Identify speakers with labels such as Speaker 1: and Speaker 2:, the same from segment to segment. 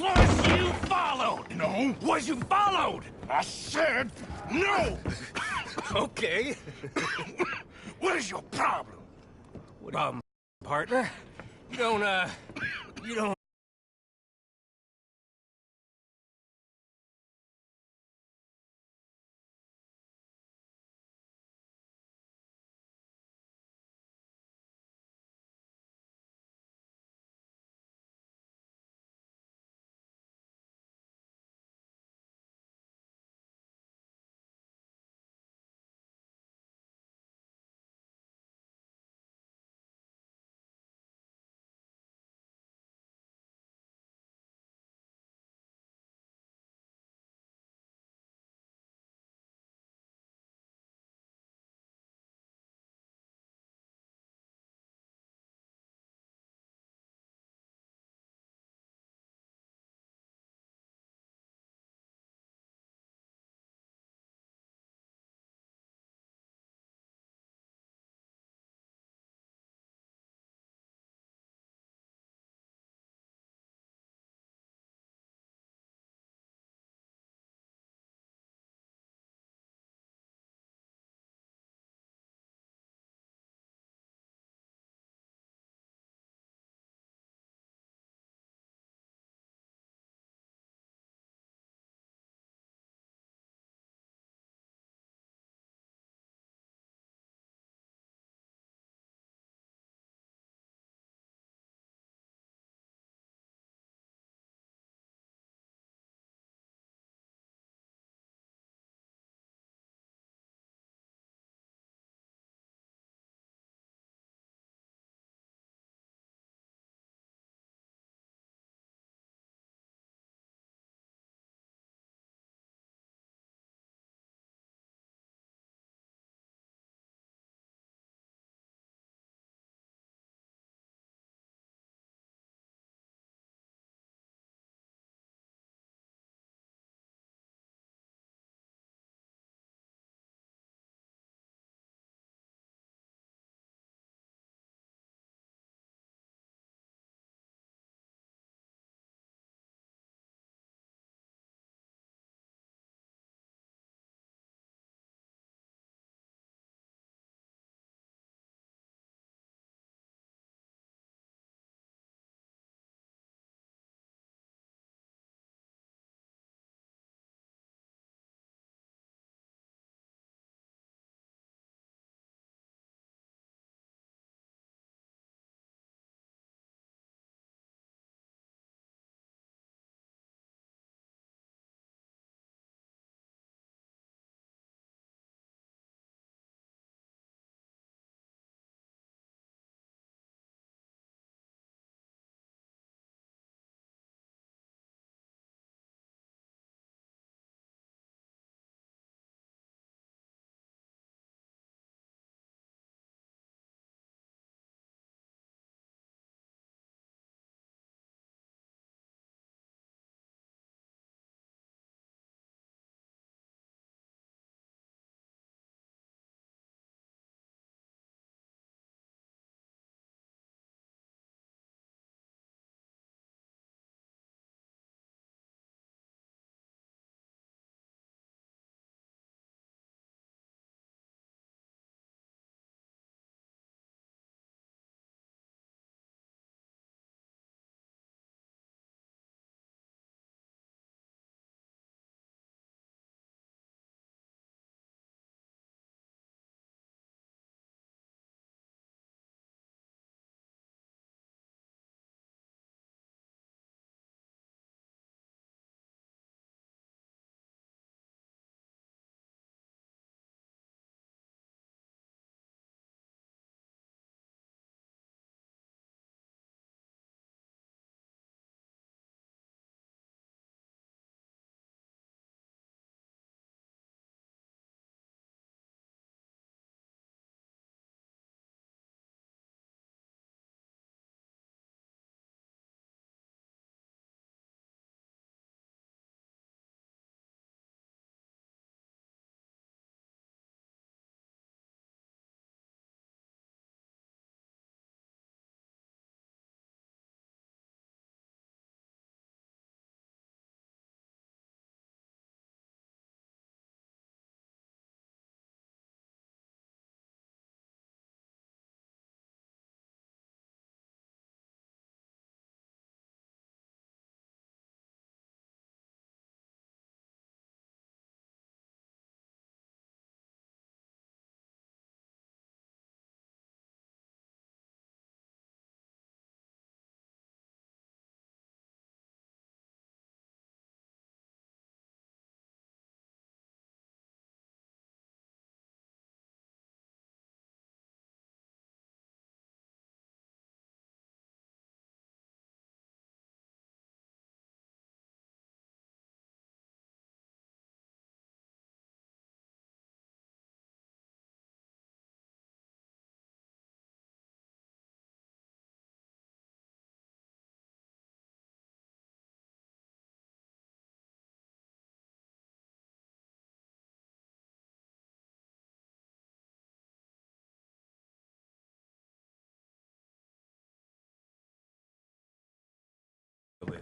Speaker 1: Was you followed?
Speaker 2: No.
Speaker 1: Was you followed?
Speaker 2: I said no!
Speaker 1: Okay.
Speaker 2: What is your problem?
Speaker 1: Partner? You don't, you don't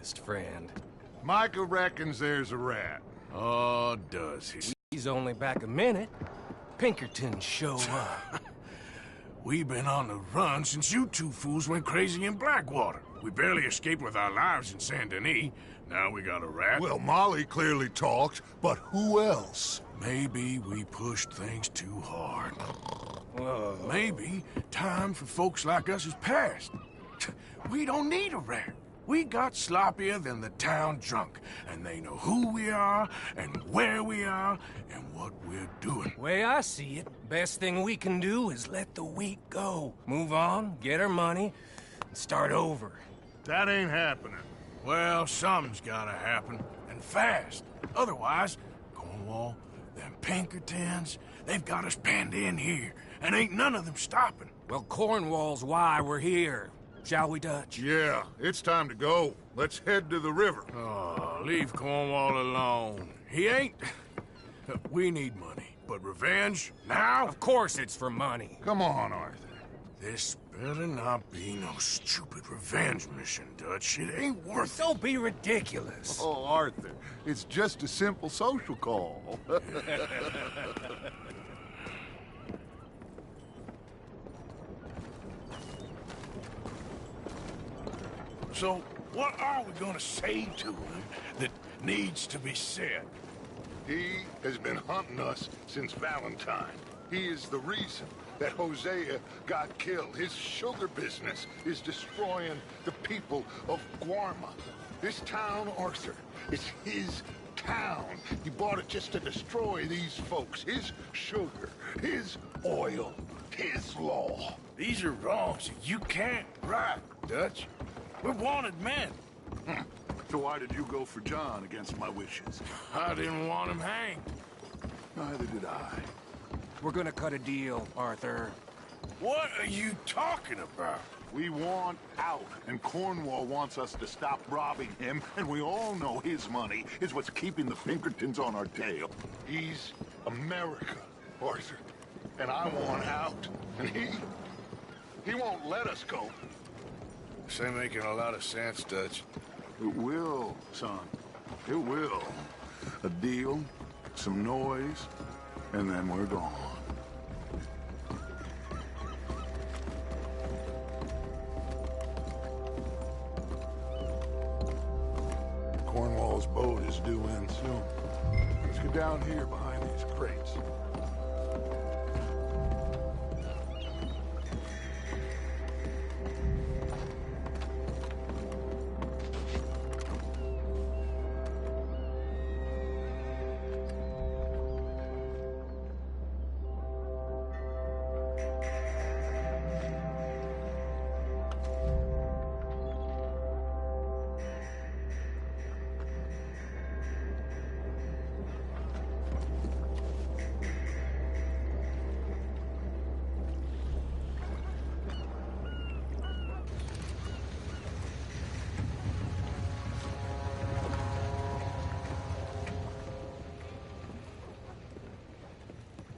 Speaker 1: honest, friend.
Speaker 2: Micah reckons there's a rat. Oh, does he?
Speaker 1: He's only back a minute. Pinkerton show up.
Speaker 2: We've been on the run since you two fools went crazy in Blackwater. We barely escaped with our lives in Saint Denis. Now we got a rat.
Speaker 3: Well, Molly clearly talked, but who else?
Speaker 2: Maybe we pushed things too hard.
Speaker 1: Whoa.
Speaker 2: Maybe time for folks like us is past. We don't need a rat. We got sloppier than the town drunk, and they know who we are, and where we are, and what we're doing.
Speaker 1: Way I see it, best thing we can do is let the week go. Move on, get our money, and start over.
Speaker 2: That ain't happening. Well, something's gotta happen, and fast. Otherwise, Cornwall, them Pinkertons, they've got us penned in here, and ain't none of them stopping.
Speaker 1: Well, Cornwall's why we're here. Shall we, Dutch?
Speaker 3: Yeah, it's time to go. Let's head to the river.
Speaker 2: Oh, leave Cornwall alone. He ain't... We need money, but revenge, now?
Speaker 1: Of course it's for money.
Speaker 3: Come on, Arthur.
Speaker 2: This better not be no stupid revenge mission, Dutch. It ain't worth it.
Speaker 1: Don't be ridiculous.
Speaker 3: Oh, Arthur, it's just a simple social call.
Speaker 2: So, what are we gonna say to him that needs to be said?
Speaker 3: He has been hunting us since Valentine. He is the reason that Hosea got killed. His sugar business is destroying the people of Guarma. This town, Arthur, is his town. He bought it just to destroy these folks. His sugar, his oil, his law.
Speaker 2: These are wrongs that you can't right, Dutch. We're wanted men.
Speaker 3: So why did you go for John against my wishes?
Speaker 2: I didn't want him hanged.
Speaker 3: Neither did I.
Speaker 1: We're gonna cut a deal, Arthur.
Speaker 2: What are you talking about?
Speaker 3: We want out, and Cornwall wants us to stop robbing him, and we all know his money is what's keeping the Pinkertons on our tail. He's America, Arthur, and I want out, and he won't let us go.
Speaker 2: This ain't making a lot of sense, Dutch.
Speaker 3: It will, son. It will. A deal, some noise, and then we're gone. Cornwall's boat is due in soon. Let's get down here behind these crates.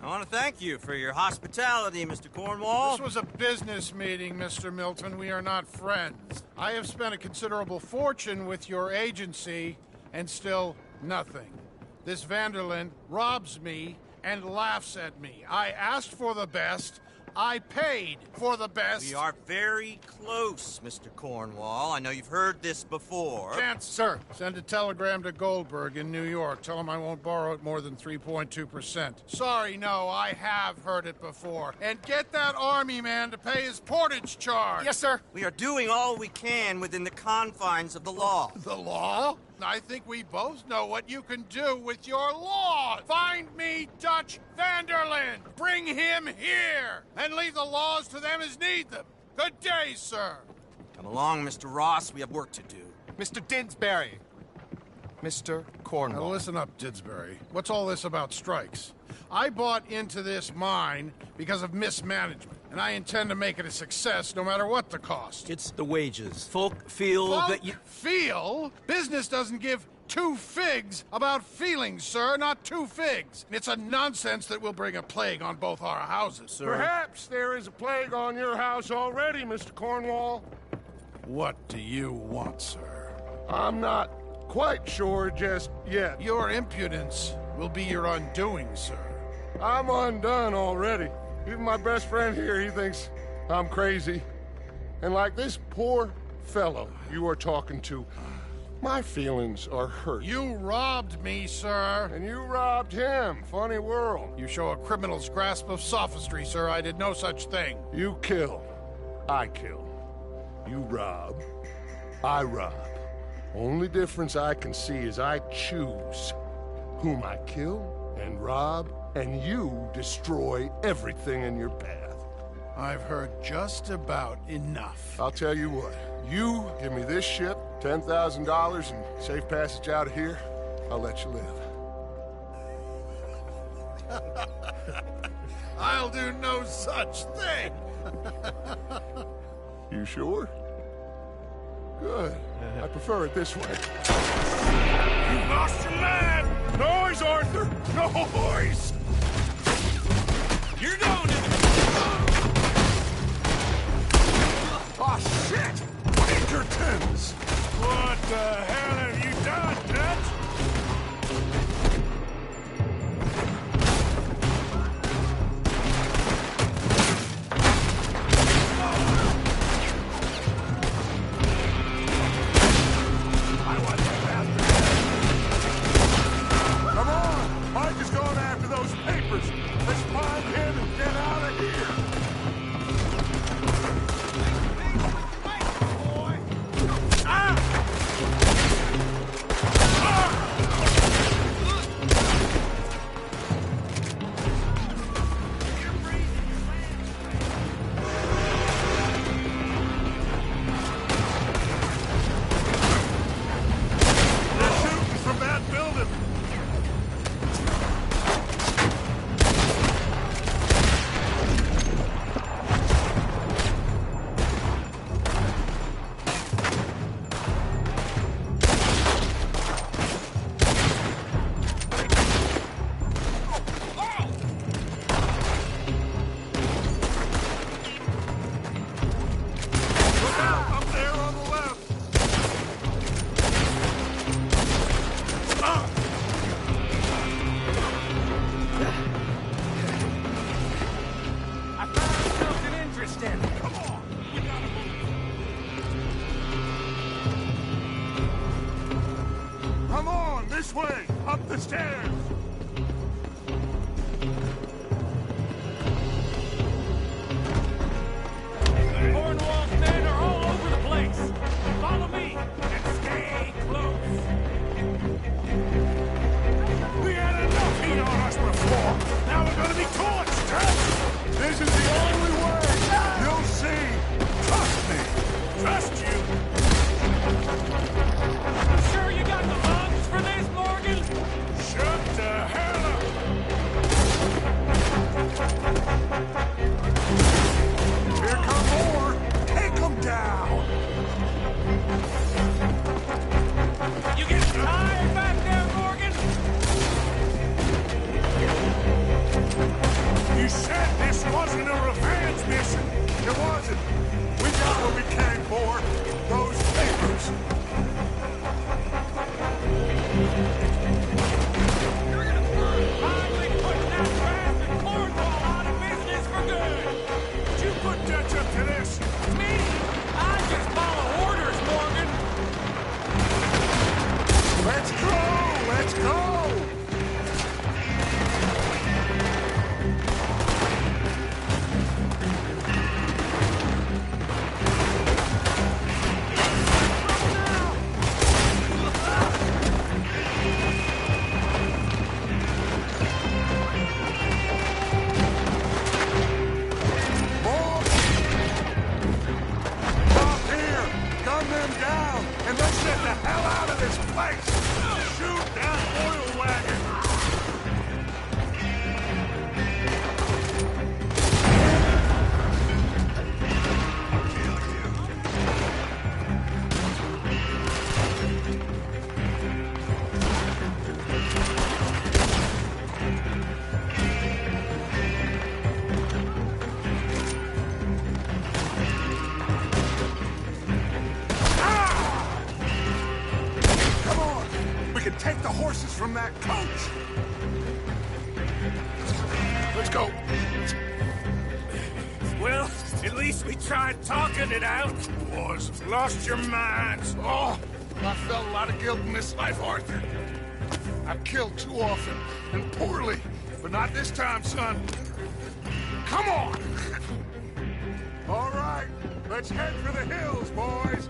Speaker 4: I want to thank you for your hospitality, Mr. Cornwall.
Speaker 5: This was a business meeting, Mr. Milton. We are not friends. I have spent a considerable fortune with your agency, and still nothing. This Vanderlyn robs me and laughs at me. I asked for the best. I paid for the best.
Speaker 4: We are very close, Mr. Cornwall. I know you've heard this before.
Speaker 5: Chance, sir, send a telegram to Goldberg in New York. Tell him I won't borrow it more than 3.2%. Sorry, no, I have heard it before. And get that army man to pay his portage charge.
Speaker 1: Yes, sir.
Speaker 4: We are doing all we can within the confines of the law.
Speaker 5: The law? I think we both know what you can do with your law. Find me Dutch Vanderlyn. Bring him here. And leave the laws to them as need them. Good day, sir.
Speaker 4: Come along, Mr. Ross. We have work to do.
Speaker 1: Mr. Didsbury. Mr. Cornwall.
Speaker 5: Now listen up, Didsbury. What's all this about strikes? I bought into this mine because of mismanagement, and I intend to make it a success no matter what the cost.
Speaker 6: It's the wages. Folk feel that you...
Speaker 5: Feel? Business doesn't give two figs about feelings, sir, not two figs. It's a nonsense that will bring a plague on both our houses.
Speaker 6: Sir.
Speaker 2: Perhaps there is a plague on your house already, Mr. Cornwall.
Speaker 5: What do you want, sir?
Speaker 3: I'm not quite sure just yet.
Speaker 5: Your impudence will be your undoing, sir.
Speaker 3: I'm undone already. Even my best friend here, he thinks I'm crazy. And like this poor fellow you are talking to, my feelings are hurt.
Speaker 5: You robbed me, sir.
Speaker 3: And you robbed him. Funny world.
Speaker 5: You show a criminal's grasp of sophistry, sir. I did no such thing.
Speaker 3: You kill. I kill. You rob. I rob. Only difference I can see is I choose whom I kill and rob, and you destroy everything in your path.
Speaker 5: I've heard just about enough.
Speaker 3: I'll tell you what. You give me this ship, $10,000, and safe passage out of here, I'll let you live.
Speaker 5: I'll do no such thing.
Speaker 3: You sure? Good. I prefer it this way.
Speaker 2: You lost your man!
Speaker 3: Noise, Arthur! Noise!
Speaker 1: You're going to
Speaker 3: Oh, shit! Pinkertons!
Speaker 2: What the hell have you done, Dutch?
Speaker 3: Come on! Mike is going after those papers! Let's find him and get out of here! Come on, this way! Up the stairs!
Speaker 1: Cornwall's men are all over the place. Follow me and stay close.
Speaker 2: We had enough heat on us before. Now we're gonna be torched, huh?
Speaker 3: This is the only way! You'll see! Trust me!
Speaker 2: Trust you?
Speaker 1: Sure you got the lungs for this, Morgan?
Speaker 2: Shut up. take the horses from that coach! Let's go.
Speaker 1: Well, at least we tried talking it out.
Speaker 2: Boys, lost your minds. Oh, I felt a lot of guilt in this life, Arthur. I've killed too often, and poorly. But not this time, son. Come on! All right, let's head for the hills, boys.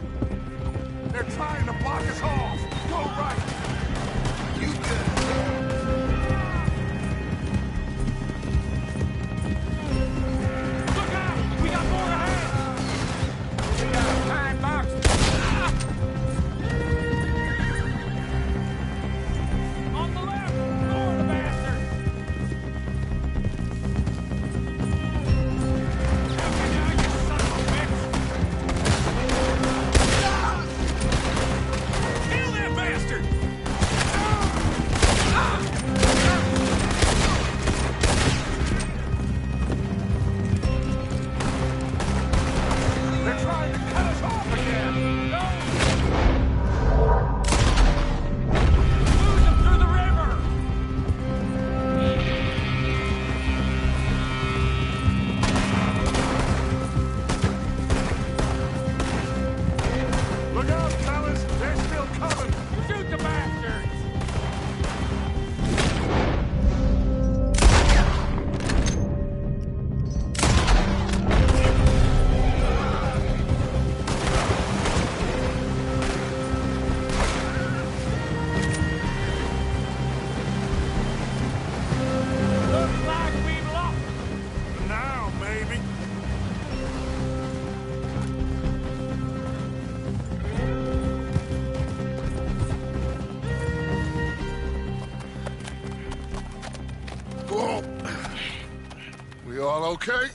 Speaker 2: They're trying to block us off. Go right. You good. Okay.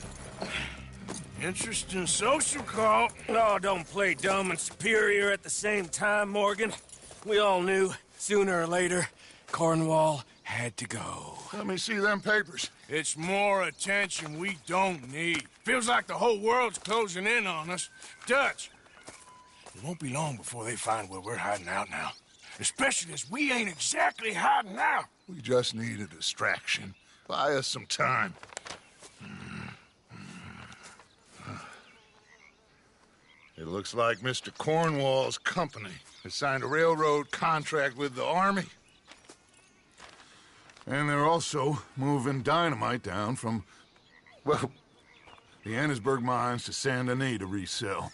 Speaker 1: Interesting social call. Oh, don't play dumb and superior at the same time, Morgan. We all knew, sooner or later, Cornwall had to go.
Speaker 2: Let me see them papers.
Speaker 5: It's more attention we don't need. Feels like the whole world's closing in on us. Dutch,
Speaker 2: It won't be long before they find where we're hiding out now. Especially as we ain't exactly hiding out.
Speaker 3: We just need a distraction. Buy us some time. It looks like Mr. Cornwall's company has signed a railroad contract with the Army.
Speaker 2: And they're also moving dynamite down from, well, the Annesburg mines to Saint Denis to resell.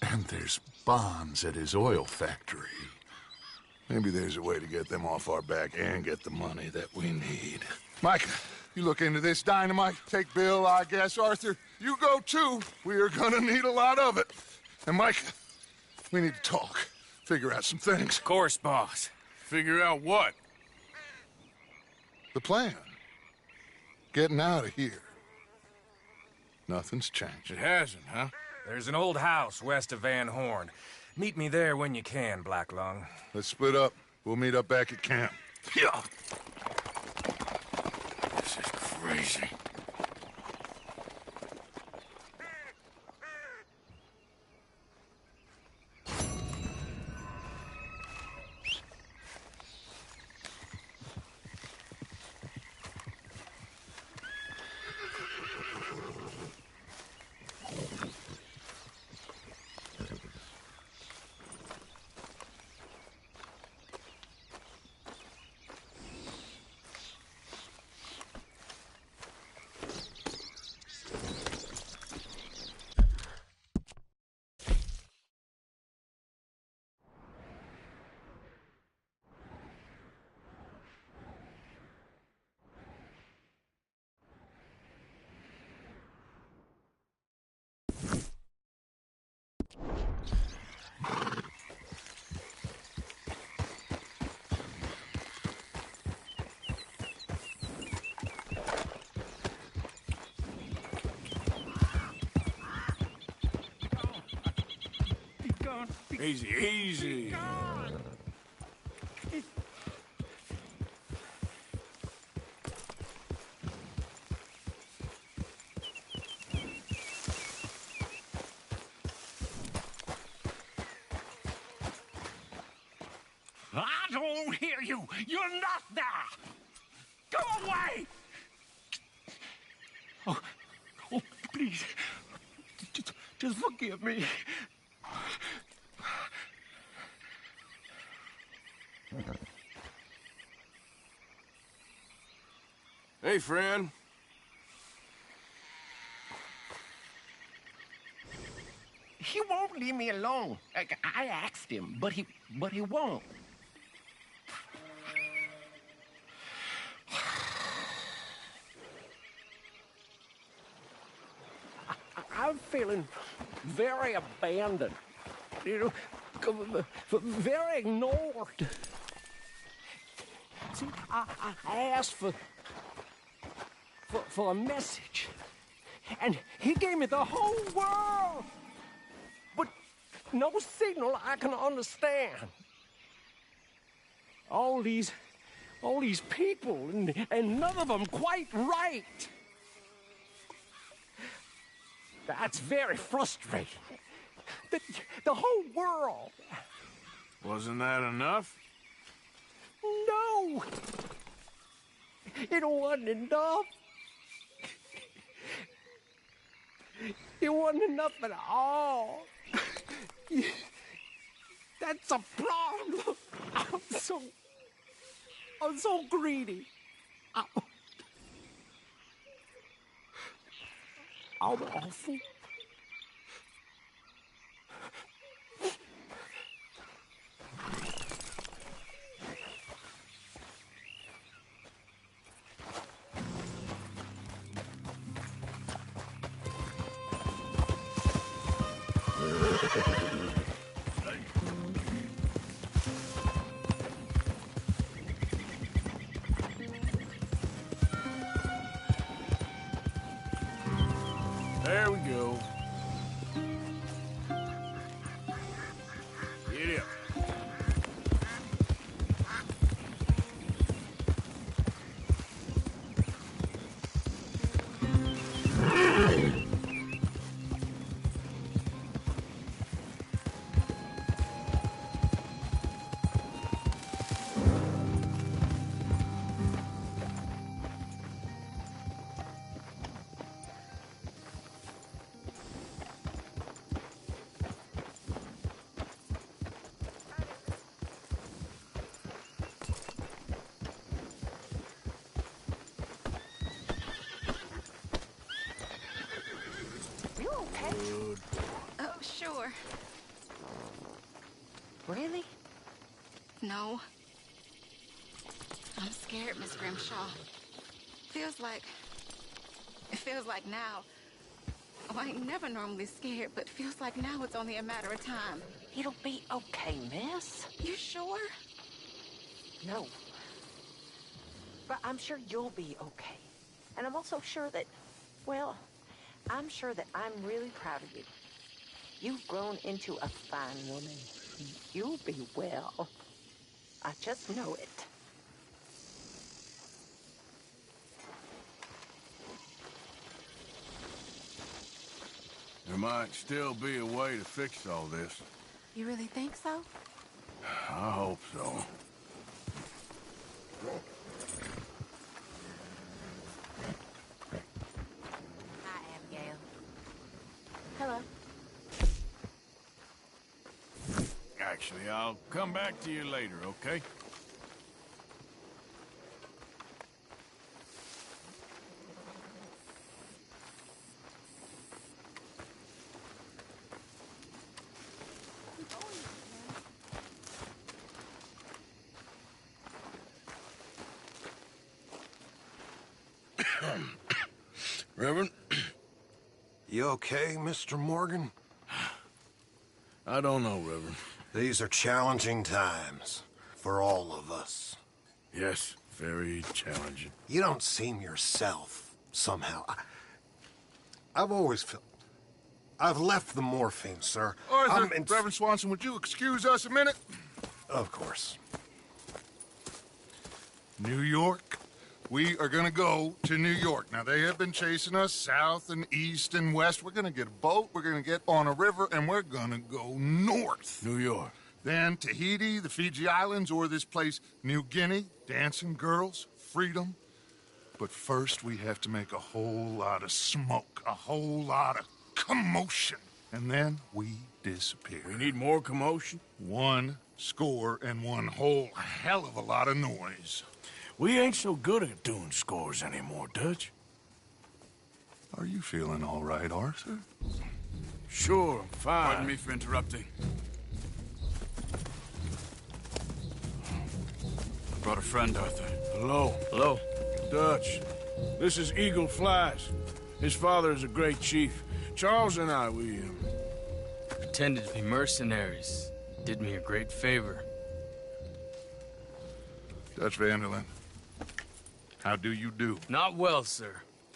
Speaker 2: And there's bonds at his oil factory.
Speaker 3: Maybe there's a way to get them off our back and get the money that we need. Mike, you look into this dynamite. Take Bill, I guess. Arthur, you go too. We are gonna need a lot of it. And Mike, we need to talk. Figure out some things.
Speaker 1: Of course, boss.
Speaker 5: figure out what?
Speaker 3: The plan. Getting out of here. Nothing's changed.
Speaker 5: It hasn't, huh?
Speaker 1: There's an old house west of Van Horn. Meet me there when you can, Black Lung.
Speaker 3: Let's split up. We'll meet up back at camp.
Speaker 2: Yeah. This is crazy.
Speaker 5: Easy, easy.
Speaker 2: I don't hear you. You're not there. Go away. Oh, please. Just forgive me.
Speaker 1: Hey, friend.
Speaker 7: He won't leave me alone. I asked him, but he won't. I'm feeling very abandoned, you know, very ignored. See, I asked for a message, and he gave me the whole world, but no signal I can understand. All these people, and none of them quite right. That's very frustrating. The whole world.
Speaker 2: Wasn't that enough?
Speaker 7: No! It wasn't enough. It wasn't enough at all. That's a problem. I'm so greedy. I'm awful.
Speaker 2: There we go. Get up.
Speaker 8: You okay? Oh, sure.
Speaker 9: Really?
Speaker 8: No. I'm scared, Miss Grimshaw. It feels like now. Oh, I ain't never normally scared, but feels like now it's only a matter of time.
Speaker 9: It'll be okay, miss.
Speaker 8: You sure?
Speaker 9: No. But I'm sure you'll be okay. And I'm also sure that, well, I'm sure that I'm really proud of you. You've grown into a fine woman. You'll be well. I just know it.
Speaker 2: There might still be a way to fix all this.
Speaker 8: You really think so?
Speaker 2: I hope so.
Speaker 9: Hi, Abigail. Hello.
Speaker 2: Actually, I'll come back to you later, okay?
Speaker 3: Reverend?
Speaker 10: You okay, Mr. Morgan?
Speaker 2: I don't know, Reverend.
Speaker 10: These are challenging times for all of us.
Speaker 2: Yes, very challenging.
Speaker 10: You don't seem yourself, somehow. I've always felt... I've left the morphine, sir.
Speaker 3: Arthur, Reverend Swanson, would you excuse us a minute?
Speaker 10: Of course.
Speaker 3: New York? We are gonna go to New York. Now, they have been chasing us south and east and west. We're gonna get a boat, we're gonna get on a river, and we're gonna go north.
Speaker 2: New York.
Speaker 3: Then Tahiti, the Fiji Islands, or this place, New Guinea, dancing girls, freedom. But first we have to make a whole lot of smoke, a whole lot of commotion. And then we disappear.
Speaker 2: We need more commotion?
Speaker 3: 1 score and 1 whole hell of a lot of noise.
Speaker 2: We ain't so good at doing scores anymore, Dutch.
Speaker 3: Are you feeling all right, Arthur?
Speaker 2: Sure, I'm fine.
Speaker 11: Pardon me for interrupting. I brought a friend, Arthur.
Speaker 2: Hello.
Speaker 7: Hello.
Speaker 2: Dutch. This is Eagle Flies. His father is a great chief. Charles and I, we
Speaker 12: pretended to be mercenaries. Did me a great favor.
Speaker 3: Dutch Vanderlyn, how do you do?
Speaker 12: Not well, sir.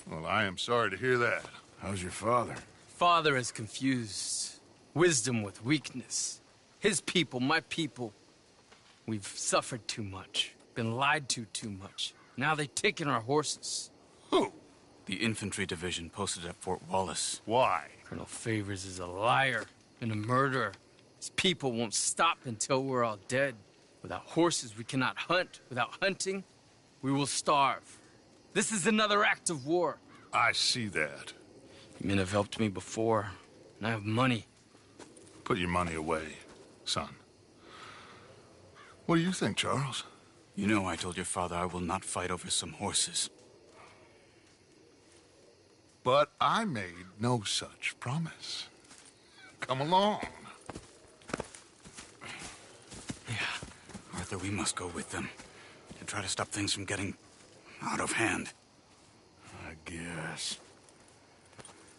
Speaker 3: Well, I am sorry to hear that.
Speaker 2: How's your father?
Speaker 12: Father has confused wisdom with weakness. His people, my people. We've suffered too much. Been lied to too much. Now they've taken our horses.
Speaker 3: Who?
Speaker 11: The infantry division posted at Fort Wallace.
Speaker 3: Why?
Speaker 12: Colonel Favors is a liar and a murderer. His people won't stop until we're all dead. Without horses, we cannot hunt. Without hunting, we will starve. This is another act of war.
Speaker 3: I see that.
Speaker 12: You men have helped me before, and I have money.
Speaker 3: Put your money away, son. What do you think, Charles?
Speaker 11: You know I told your father I will not fight over some horses.
Speaker 3: But I made no such promise. Come along.
Speaker 11: Yeah, Arthur, we must go with them to try to stop things from getting out of hand.
Speaker 2: I guess.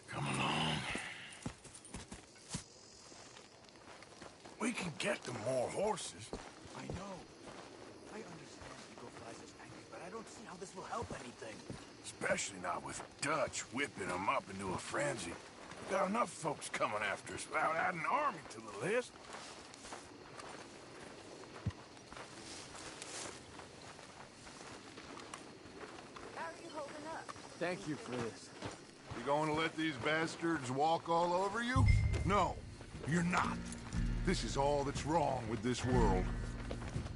Speaker 2: Come along. We can get them more horses.
Speaker 13: I know. I understand Eagle Flies is angry, but I don't see how this will help anything.
Speaker 2: Especially not with Dutch whipping them up into a frenzy. We've got enough folks coming after us without adding an army to the list.
Speaker 9: How are you holding up?
Speaker 12: Thank you for this.
Speaker 3: You going to let these bastards walk all over you? No, you're not. This is all that's wrong with this world.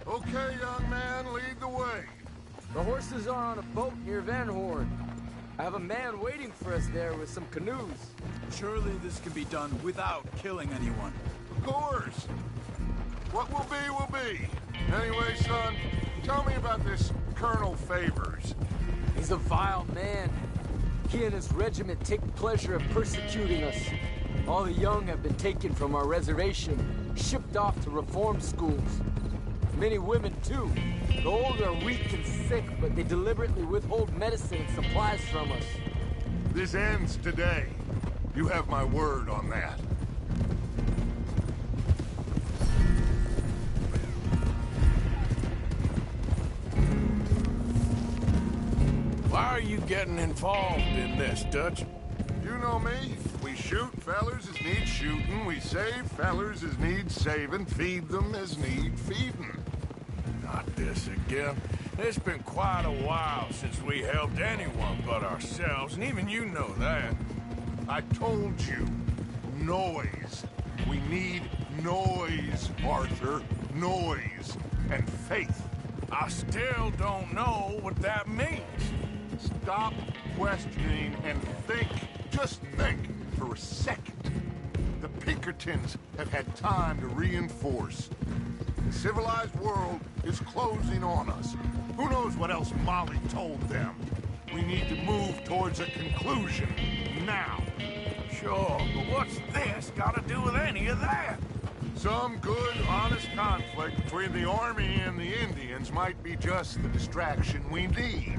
Speaker 3: Okay, young man, lead the way.
Speaker 12: The horses are on a boat near Van Horn. I have a man waiting for us there with some canoes.
Speaker 11: Surely this can be done without killing anyone.
Speaker 3: Of course. What will be. Anyway, son, tell me about this Colonel Favors.
Speaker 12: He's a vile man. He and his regiment take pleasure in persecuting us. All the young have been taken from our reservation, shipped off to reform schools. Many women, too. The old are weak and sick, but they deliberately withhold medicine and supplies from us.
Speaker 3: This ends today. You have my word on that.
Speaker 2: Why are you getting involved in this, Dutch?
Speaker 3: You know me. We shoot fellers as need shooting. We save fellers as need saving. Feed them as need feeding.
Speaker 2: Not this again. It's been quite a while since we helped anyone but ourselves, and even you know that.
Speaker 3: I told you. Noise. We need noise, Arthur. Noise. And faith.
Speaker 2: I still don't know what that means.
Speaker 3: Stop questioning and think. Just think for a second. The Pinkertons have had time to reinforce. The civilized world is closing on us. Who knows what else Molly told them? We need to move towards a conclusion now.
Speaker 2: Sure, but what's this got to do with any of that?
Speaker 3: Some good, honest conflict between the army and the Indians might be just the distraction we need.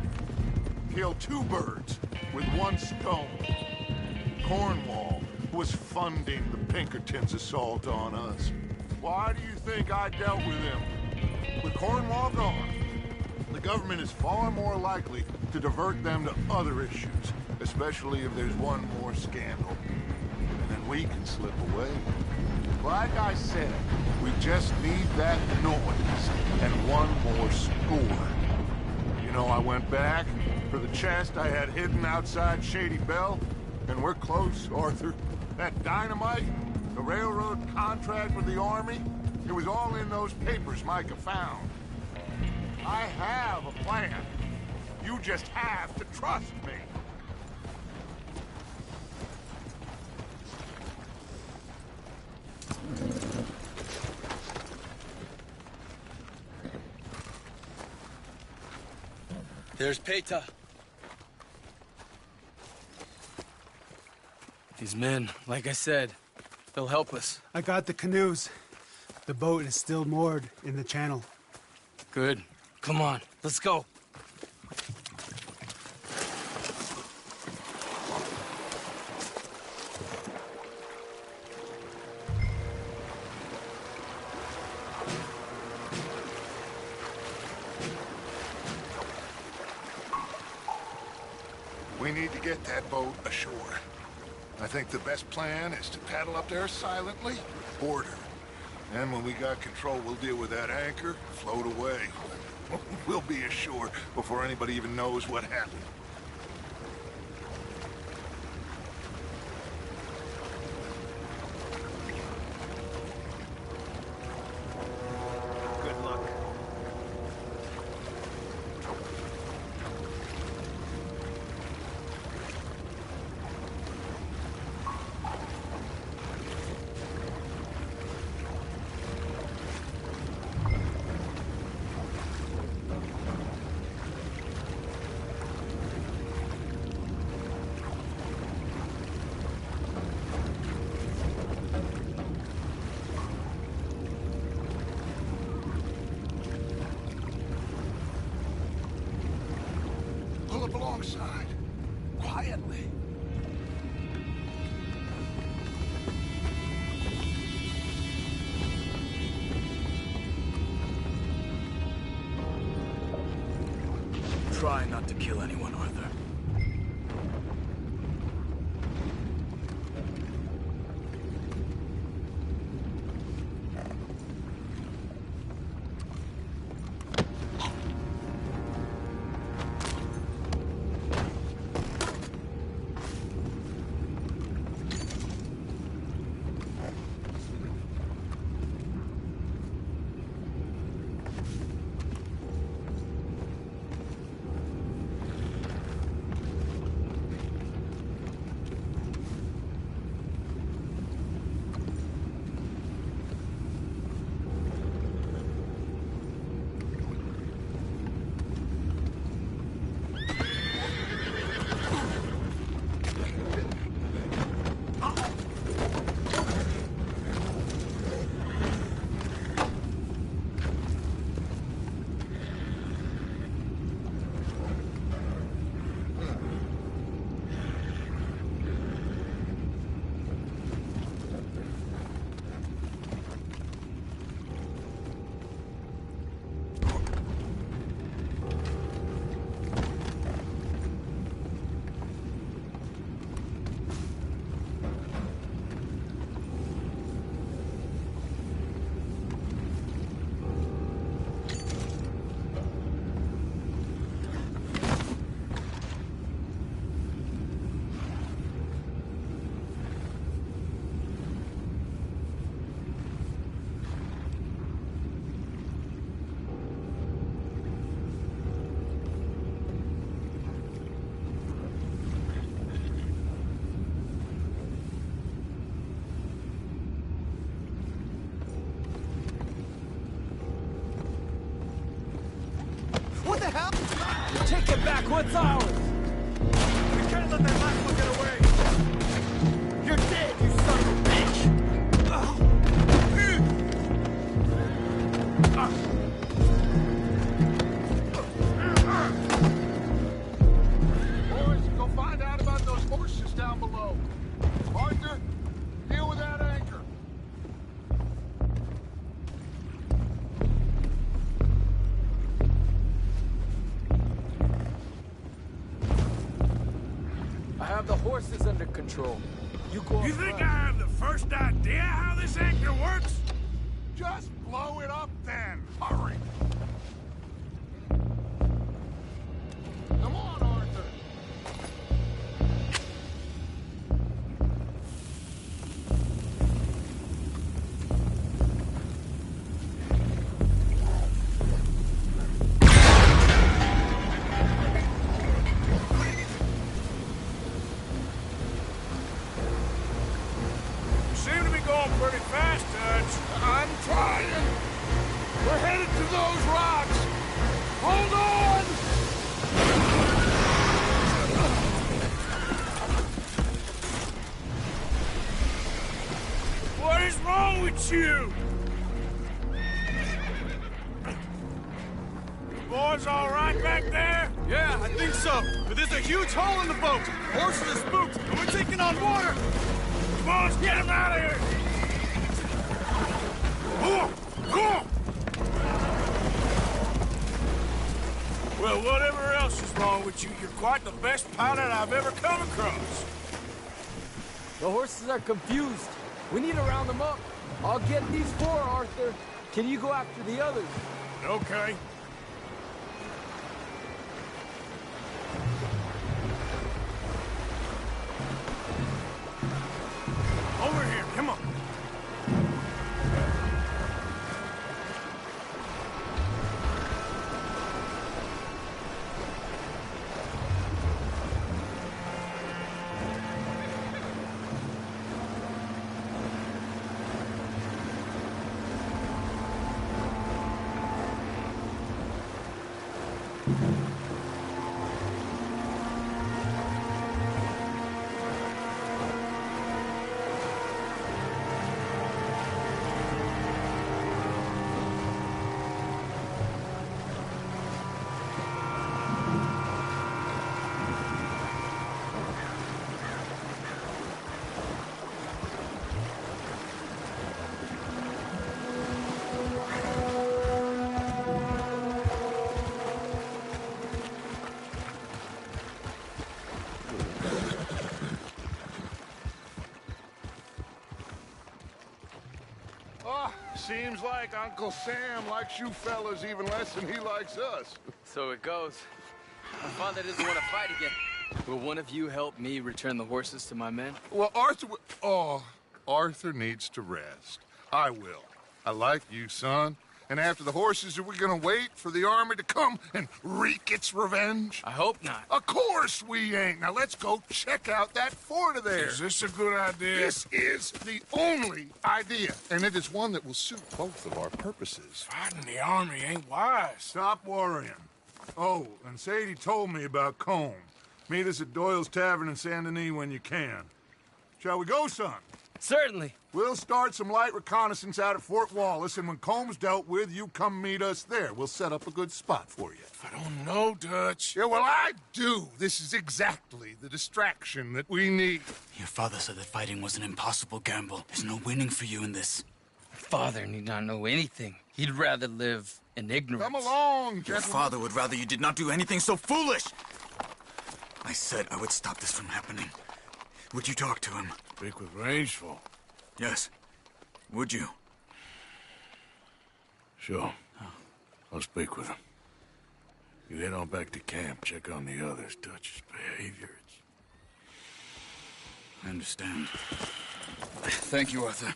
Speaker 3: Kill 2 birds with 1 stone. Cornwall was funding the Pinkertons' assault on us. Why do you think I dealt with him? With Cornwall gone, the government is far more likely to divert them to other issues, especially if there's one more scandal. And then we can slip away. Like I said, we just need that noise and 1 more score. You know, I went back for the chest I had hidden outside Shady Bell, and we're close, Arthur. That dynamite, The railroad contract with the Army? It was all in those papers Micah found. I have a plan. You just have to trust me.
Speaker 6: There's Peta.
Speaker 12: These men, like I said, they'll help us.
Speaker 14: I got the canoes. The boat is still moored in the channel.
Speaker 12: Good. Come on, let's go.
Speaker 3: We need to get that boat ashore. I think the best plan is to paddle up there silently, board her. And when we got control, we'll deal with that anchor, float away. We'll be ashore before anybody even knows what happened.
Speaker 6: Good luck.
Speaker 3: Pull up alongside, quietly.
Speaker 11: Try not to kill anyone, Arthur.
Speaker 12: What the hell? Take it back, what's ours?
Speaker 13: We can't let that last one get away! You're dead, you son of a bitch!
Speaker 3: Boys, go find out about those horses down below. Arthur, deal with that anchor.
Speaker 12: I have the horses under control. You go
Speaker 2: You
Speaker 12: up
Speaker 2: think
Speaker 12: front.
Speaker 2: I have the first idea how this anchor works?
Speaker 3: Just blow it up then. Hurry. Come on, Arthur.
Speaker 2: I'm trying. We're headed to those rocks. Hold on!
Speaker 1: What is wrong with you? The boys all right back there?
Speaker 13: Yeah, I think so. But there's a huge hole in the boat. Horses are spooked, and we're taking on water.
Speaker 1: Come on, let's get them out of here. Well, whatever else is wrong with you, you're quite the best pilot I've ever come across.
Speaker 12: The horses are confused. We need to round them up. I'll get these four, Arthur. Can you go after the others?
Speaker 1: Okay.
Speaker 2: Over here, come on.
Speaker 3: Seems like Uncle Sam likes you fellas even less than he likes us.
Speaker 12: So it goes. My father doesn't want to fight again. Will one of you help me return the horses to my men?
Speaker 3: Well, Arthur needs to rest. I will. I like you, son. And after the horses, are we gonna wait for the army to come and wreak its revenge?
Speaker 12: I hope not.
Speaker 3: Of course we ain't. Now let's go check out that fort of theirs.
Speaker 2: Is this a good idea?
Speaker 3: This is the only idea, and it is one that will suit both of our purposes.
Speaker 2: Fighting the army ain't wise.
Speaker 3: Stop worrying. Oh, and Sadie told me about Combe. Meet us at Doyle's Tavern in Saint Denis when you can. Shall we go, son?
Speaker 12: Certainly.
Speaker 3: We'll start some light reconnaissance out at Fort Wallace, and when Comb's dealt with, you come meet us there. We'll set up a good spot for you.
Speaker 2: I don't know, Dutch.
Speaker 3: Yeah, well, I do. This is exactly the distraction that we need.
Speaker 11: Your father said that fighting was an impossible gamble. There's no winning for you in this.
Speaker 12: Father need not know anything. He'd rather live in ignorance.
Speaker 3: Come along,
Speaker 11: Your
Speaker 3: gentlemen.
Speaker 11: father would rather you did not do anything so foolish. I said I would stop this from happening. Would you talk to him?
Speaker 2: Speak with Rangeful.
Speaker 11: Yes. Would you?
Speaker 2: Sure. I'll speak with him. You head on back to camp, check on the others, Dutch's behavior.
Speaker 11: I understand. Thank you, Arthur.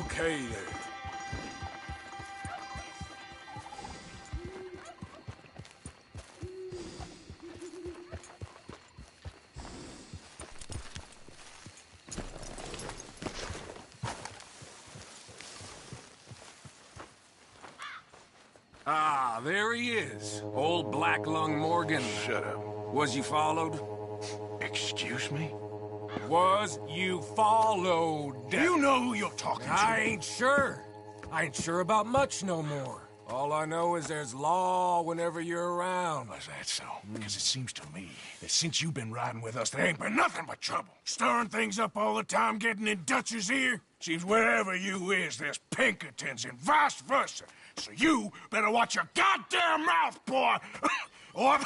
Speaker 2: Okay, then.
Speaker 1: Ah, there he is. Old Black Lung Morgan.
Speaker 2: Shut up.
Speaker 1: Was you followed?
Speaker 2: Excuse me?
Speaker 1: Was you followed?
Speaker 2: You know who you're talking to.
Speaker 1: I ain't sure. I ain't sure about much no more. All I know is there's law whenever you're around.
Speaker 2: Is that so? Because it seems to me that since you've been riding with us, there ain't been nothing but trouble. Stirring things up all the time, getting in Dutch's ear. Seems wherever you is, there's Pinkertons and vice versa. So you better watch your goddamn mouth, boy! Or...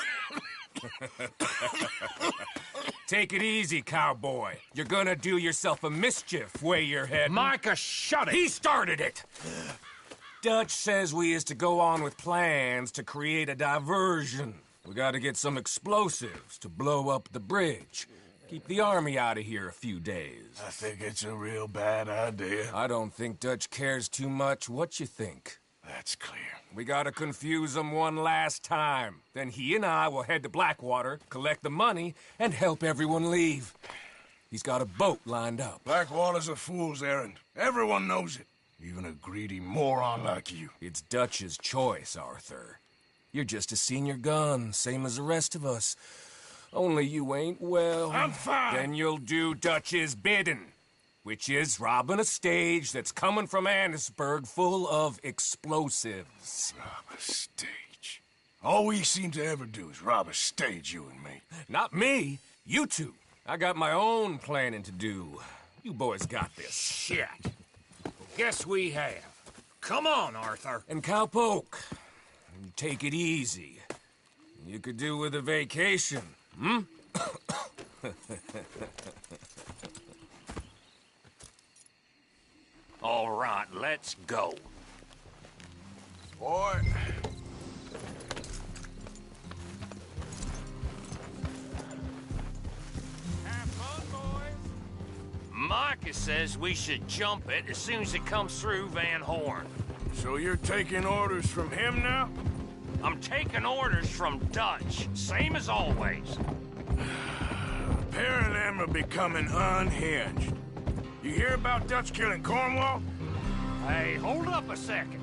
Speaker 1: Take it easy, cowboy. You're gonna do yourself a mischief way you're heading.
Speaker 7: Micah, shut it!
Speaker 1: He started it! Dutch says we is to go on with plans to create a diversion. We gotta get some explosives to blow up the bridge. Keep the army out of here a few days.
Speaker 2: I think it's a real bad idea.
Speaker 1: I don't think Dutch cares too much. What you think?
Speaker 2: That's clear.
Speaker 1: We gotta confuse him one last time. Then he and I will head to Blackwater, collect the money, and help everyone leave. He's got a boat lined up.
Speaker 2: Blackwater's a fool's errand. Everyone knows it. Even a greedy moron like you.
Speaker 1: It's Dutch's choice, Arthur. You're just a senior gun, same as the rest of us. Only you ain't well.
Speaker 2: I'm fine.
Speaker 1: Then you'll do Dutch's bidding, which is robbing a stage that's coming from Annisburg full of explosives.
Speaker 2: Rob a stage? All we seem to ever do is rob a stage, you and me.
Speaker 1: Not me. You two. I got my own planning to do. You boys got this.
Speaker 7: Shit. Guess we have. Come on, Arthur.
Speaker 1: And Cowpoke, take it easy. You could do with a vacation, hmm?
Speaker 7: All right, let's go.
Speaker 2: Boy.
Speaker 7: Have fun, boys. Micah says we should jump it as soon as it comes through Van Horn.
Speaker 2: So you're taking orders from him now?
Speaker 7: I'm taking orders from Dutch, same as always.
Speaker 2: A pair of them are becoming unhinged. You hear about Dutch killing Cornwall?
Speaker 7: Hey, hold up a second.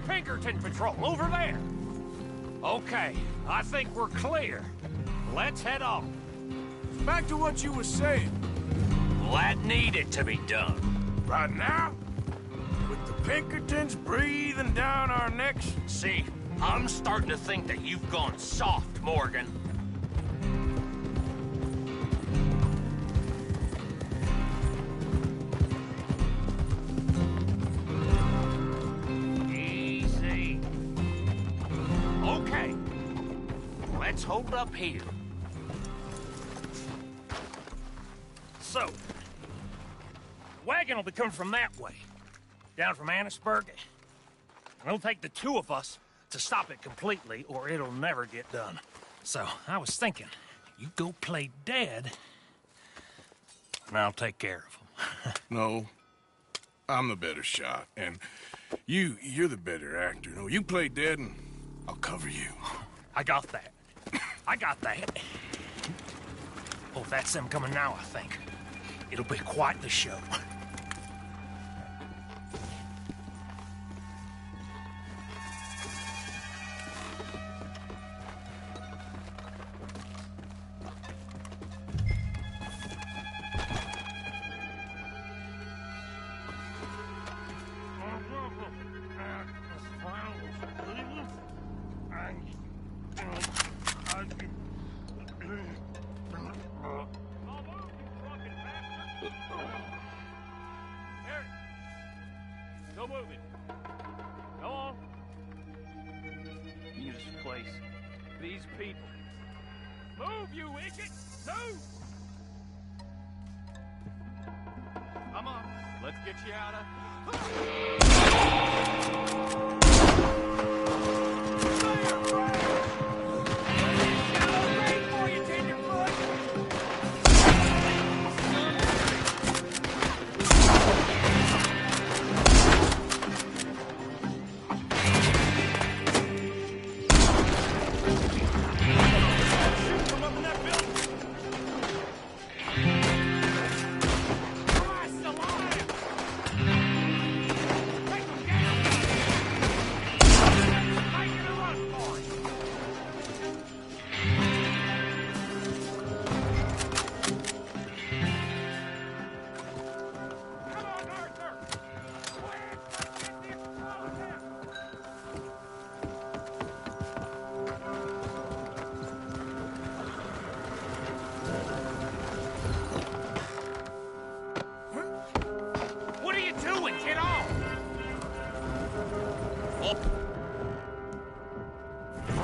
Speaker 7: Pinkerton Patrol, over there. Okay, I think we're clear. Let's head on.
Speaker 2: Back to what you were saying.
Speaker 7: Well, that needed to be done.
Speaker 2: Right now? With the Pinkertons breathing down our necks?
Speaker 7: See, I'm starting to think that you've gone soft, Morgan. Easy. Okay. Let's hold up here. So, wagon will be coming from that way, down from Annisburg. It'll take the two of us to stop it completely, or it'll never get done. So, I was thinking, you go play dead, and I'll take care of him.
Speaker 2: No. I'm the better shot, and you're the better actor. No, you play dead, and I'll cover you.
Speaker 7: I got that. I got that. Oh, that's them coming now, I think. It'll be quite the show. Go moving. Go on. Use this place. These people. Move, you idiot! Move! Come on. Let's get you out of...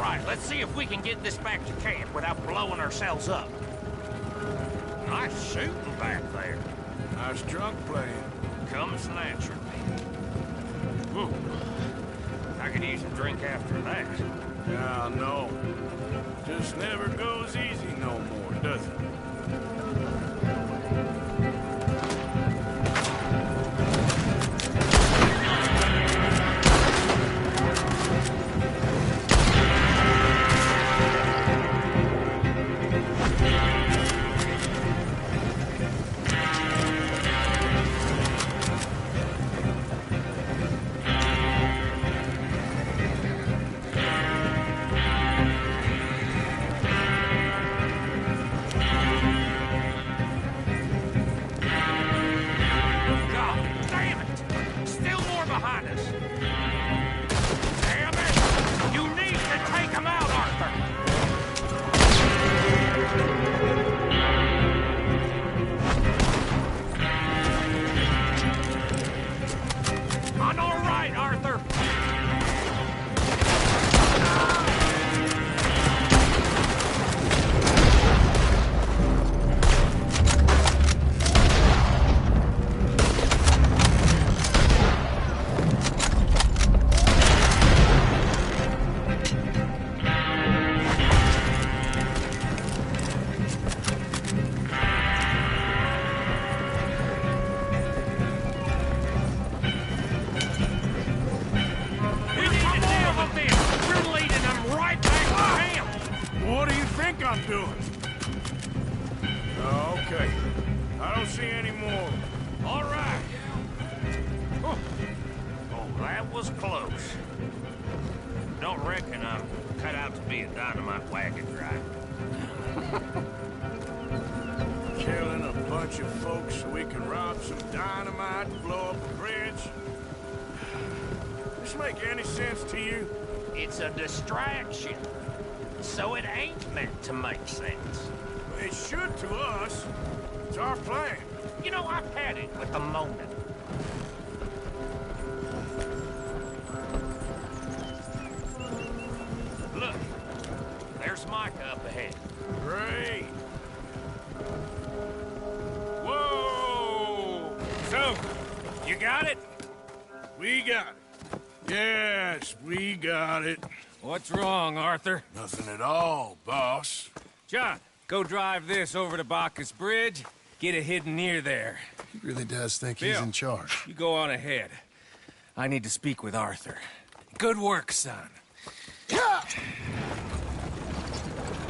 Speaker 7: right, let's see if we can get this back to camp without blowing ourselves up. Nice shooting back there.
Speaker 2: Nice drunk playing.
Speaker 7: Comes naturally. Whew. I could use a drink after that.
Speaker 2: Yeah, no. Just never goes easy no more, does it? Okay. I don't see any more.
Speaker 7: All right. Oh, that was close. Don't reckon I'm cut out to be a dynamite wagon driver.
Speaker 2: Killing a bunch of folks so we can rob some dynamite to blow up a bridge? This make any sense to you?
Speaker 7: It's a distraction, so it ain't meant to make sense.
Speaker 2: It should to us. It's our plan.
Speaker 7: You know, I've had it with the Mona. Look, there's Micah up ahead.
Speaker 2: Great. Whoa!
Speaker 7: So, you got it?
Speaker 2: We got it. Yes, we got it.
Speaker 1: What's wrong, Arthur?
Speaker 2: Nothing at all, boss.
Speaker 1: John, go drive this over to Bacchus Bridge. Get it hidden near there.
Speaker 10: He really does think
Speaker 1: Bill,
Speaker 10: he's in charge.
Speaker 1: You go on ahead. I need to speak with Arthur. Good work, son.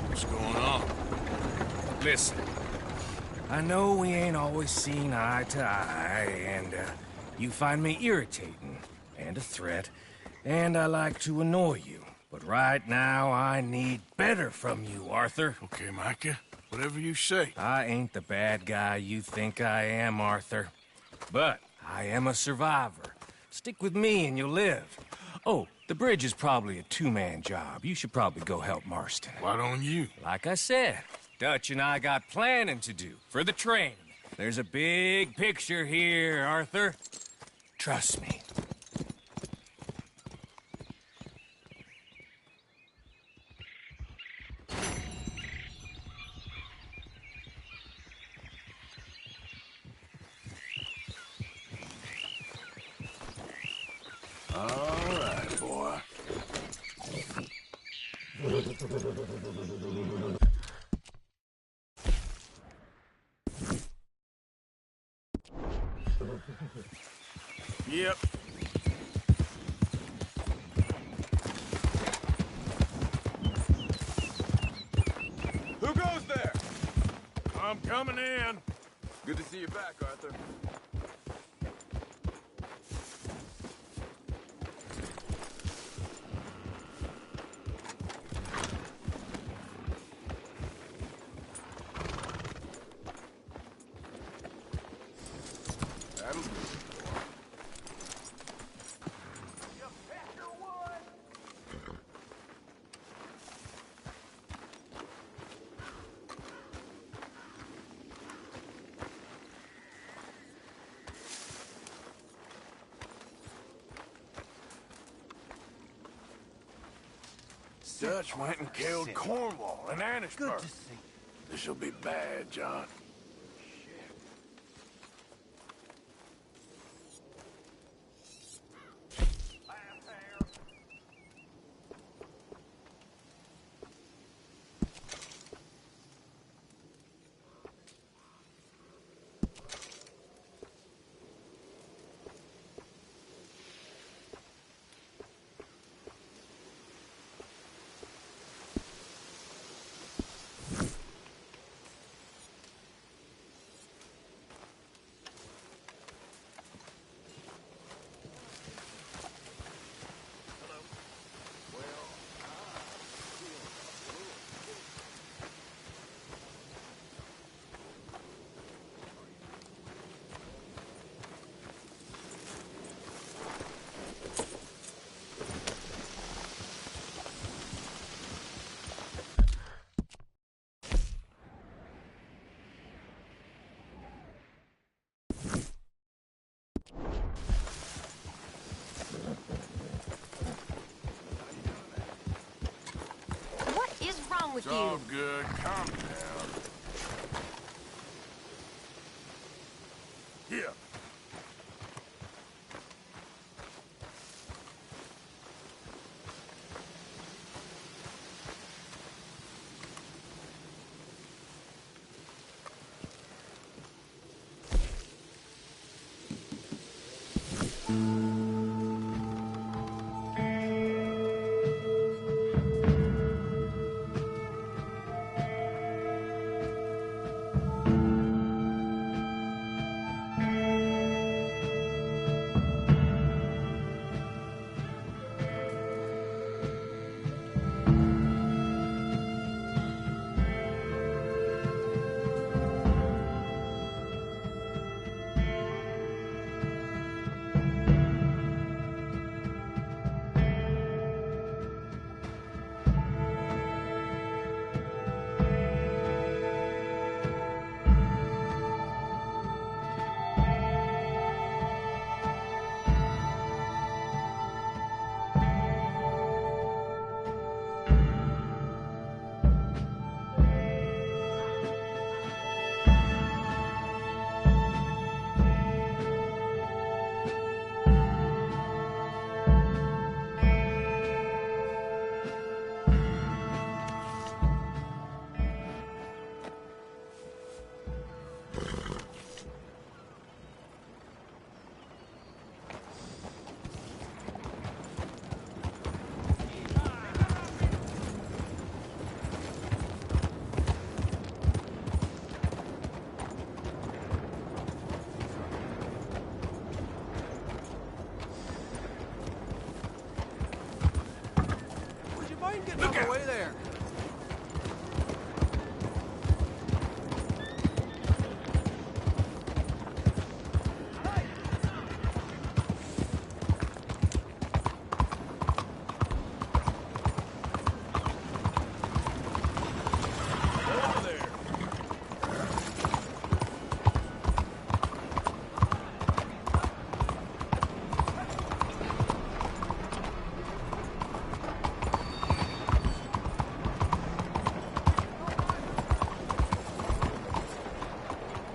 Speaker 2: What's going on?
Speaker 1: Listen, I know we ain't always seen eye to eye, and you find me irritating and a threat, and I like to annoy you. But right now, I need better from you, Arthur.
Speaker 2: Okay, Micah. Whatever you say.
Speaker 1: I ain't the bad guy you think I am, Arthur. But I am a survivor. Stick with me and you'll live. Oh, the bridge is probably a two-man job. You should probably go help Marston.
Speaker 2: Why don't you?
Speaker 1: Like I said, Dutch and I got planning to do for the train. There's a big picture here, Arthur. Trust me.
Speaker 2: All right, boy. Yep.
Speaker 13: Who goes there?
Speaker 2: I'm coming in.
Speaker 13: Good to see you back, Arthur.
Speaker 2: Dutch went and killed Cornwall and Annisburg. This'll be bad, John.
Speaker 9: With
Speaker 2: it's
Speaker 9: you.
Speaker 2: all good. Calm down. Here.
Speaker 13: Look out! Way there.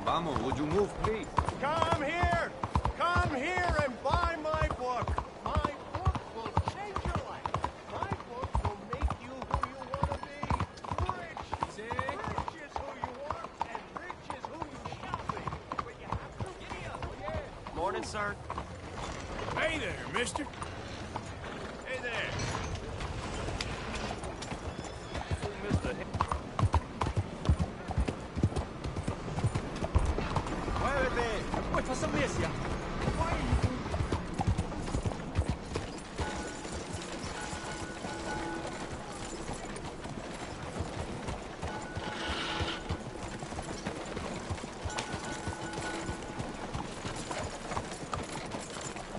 Speaker 15: Vamos, would you move, please?
Speaker 13: Come here! Come here and buy my book! My book will change your life. My book will make you who you want to be. Rich! Rich is who you want, and rich is who you shall be. But you have to giddy up, yeah.
Speaker 4: Morning, sir.
Speaker 2: Hey there, mister.
Speaker 13: Hey there.
Speaker 4: Mr.
Speaker 13: Wait for some this, yeah. Why are you...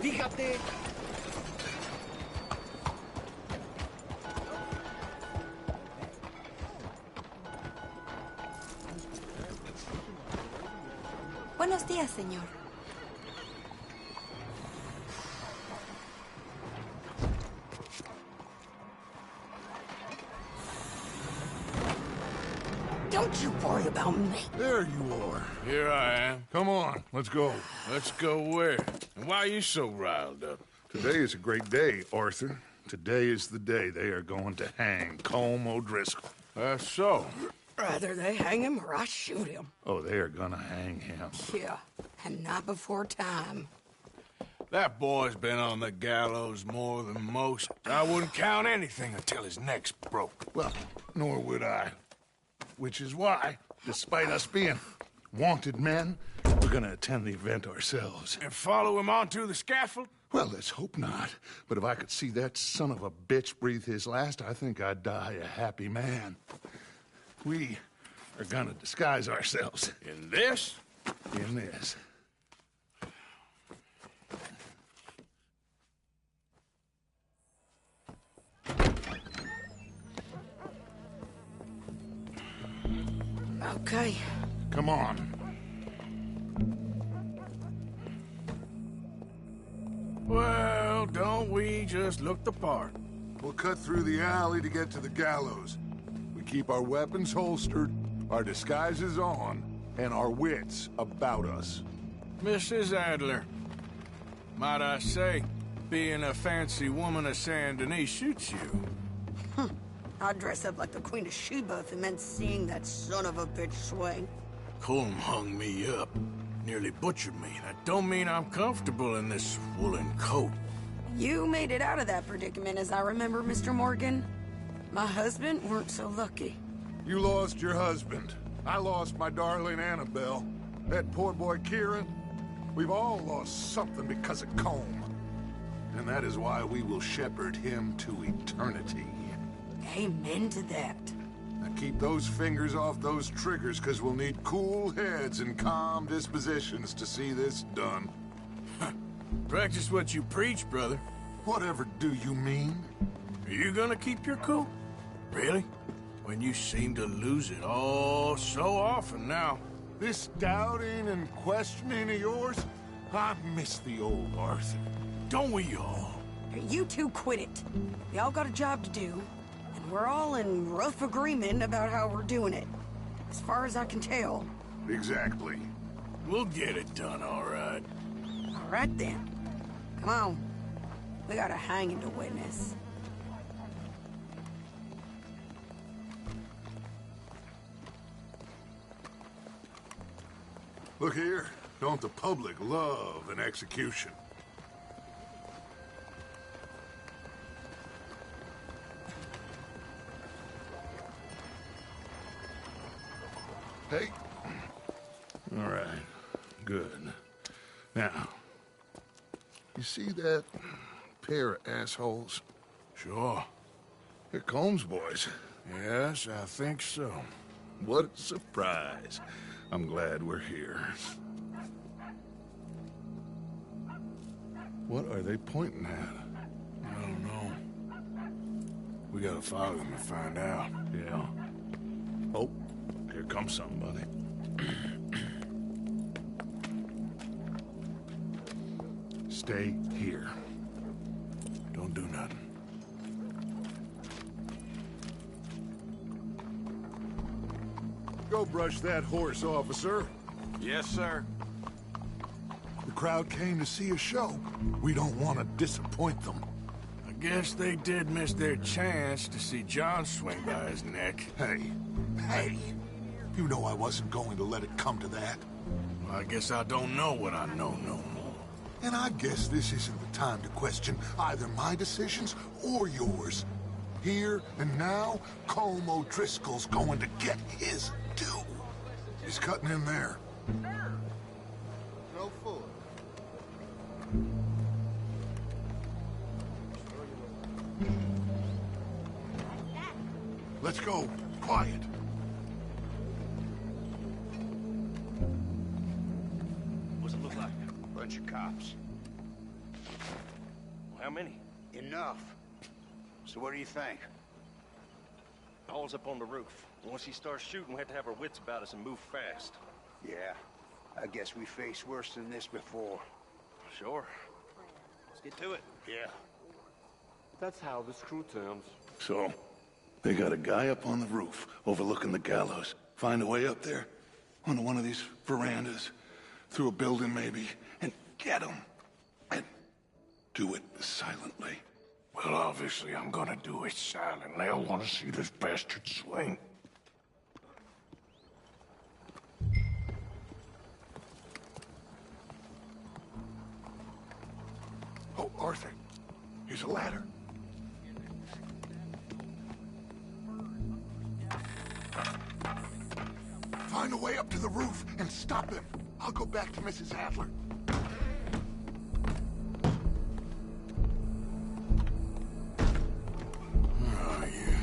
Speaker 13: Fíjate.
Speaker 8: Buenos días, señor.
Speaker 16: Don't you worry about me.
Speaker 2: There you are. Here I am. Come on, let's go. Let's go where? And why are you so riled up? Today is a great day, Arthur. Today is the day they are going to hang Colm O'Driscoll. That's so.
Speaker 16: Rather they hang him or I shoot him.
Speaker 2: Oh, they are gonna hang him.
Speaker 16: Yeah, and not before time.
Speaker 2: That boy's been on the gallows more than most. I wouldn't count anything until his neck's broke. Well, nor would I. Which is why, despite us being wanted men, we're gonna attend the event ourselves. And follow him onto the scaffold? Well, let's hope not. But if I could see that son of a bitch breathe his last, I think I'd die a happy man. We are gonna disguise ourselves. In this? In this.
Speaker 16: Okay.
Speaker 2: Come on. Well, don't we just look the part?
Speaker 3: We'll cut through the alley to get to the gallows. We keep our weapons holstered, our disguises on, and our wits about us.
Speaker 2: Mrs. Adler, might I say, being a fancy woman of Saint Denis shoots you.
Speaker 16: I'd dress up like the Queen of Sheba if it meant seeing that son of a bitch swing.
Speaker 2: Colm hung me up, nearly butchered me. That don't mean I'm comfortable in this woolen coat.
Speaker 16: You made it out of that predicament, as I remember, Mr. Morgan. My husband weren't so lucky.
Speaker 3: You lost your husband. I lost my darling Annabelle. That poor boy Kieran. We've all lost something because of Colm. And that is why we will shepherd him to eternity.
Speaker 16: Amen to that.
Speaker 3: Now keep those fingers off those triggers, because we'll need cool heads and calm dispositions to see this done.
Speaker 2: Practice what you preach, brother.
Speaker 3: Whatever do you mean?
Speaker 2: Are you gonna keep your cool? Really? When you seem to lose it all so often now.
Speaker 3: This doubting and questioning of yours, I miss the old Arthur.
Speaker 2: Don't we all?
Speaker 16: You two quit it. Y'all got a job to do, and we're all in rough agreement about how we're doing it. As far as I can tell.
Speaker 3: Exactly.
Speaker 2: We'll get it done, all right.
Speaker 16: All right, then. Come on. We got a hanging to witness.
Speaker 3: Look here. Don't the public love an execution? Hey. All right. Good. Now, you see that pair of assholes?
Speaker 2: Sure.
Speaker 3: They're Colm's boys.
Speaker 2: Yes, I think so.
Speaker 3: What a surprise. I'm glad we're here. What are they pointing at?
Speaker 2: I don't know. We gotta follow them and find out.
Speaker 3: Yeah. Oh, here comes somebody. Stay here.
Speaker 2: Don't do nothing.
Speaker 3: Go brush that horse, officer.
Speaker 15: Yes, sir.
Speaker 3: The crowd came to see a show. We don't want to disappoint them.
Speaker 2: I guess they did miss their chance to see John swing by his neck.
Speaker 3: Hey, you know I wasn't going to let it come to that.
Speaker 2: Well, I guess I don't know what I know no more.
Speaker 3: And I guess this isn't the time to question either my decisions or yours. Here and now, Colm O'Driscoll's going to get his due. He's cutting in there.
Speaker 13: No fool.
Speaker 3: Let's go. Quiet.
Speaker 17: What's it look like?
Speaker 18: Bunch of cops.
Speaker 17: Well, how many?
Speaker 18: Enough. So what do you think?
Speaker 17: All's up on the roof. Once he starts shooting, we have to have our wits about us and move fast.
Speaker 18: Yeah. I guess we faced worse than this before.
Speaker 17: Sure. Let's get to it.
Speaker 18: Yeah.
Speaker 15: That's how the screw turns.
Speaker 3: So, they got a guy up on the roof overlooking the gallows. Find a way up there, onto one of these verandas, through a building maybe, and get them. And do it silently.
Speaker 2: Well, obviously I'm gonna do it silently. I want to see this bastard swing.
Speaker 3: Oh, Arthur, here's a ladder. Find a way up to the roof and stop him. I'll go back to Mrs. Adler.
Speaker 2: Oh, yeah.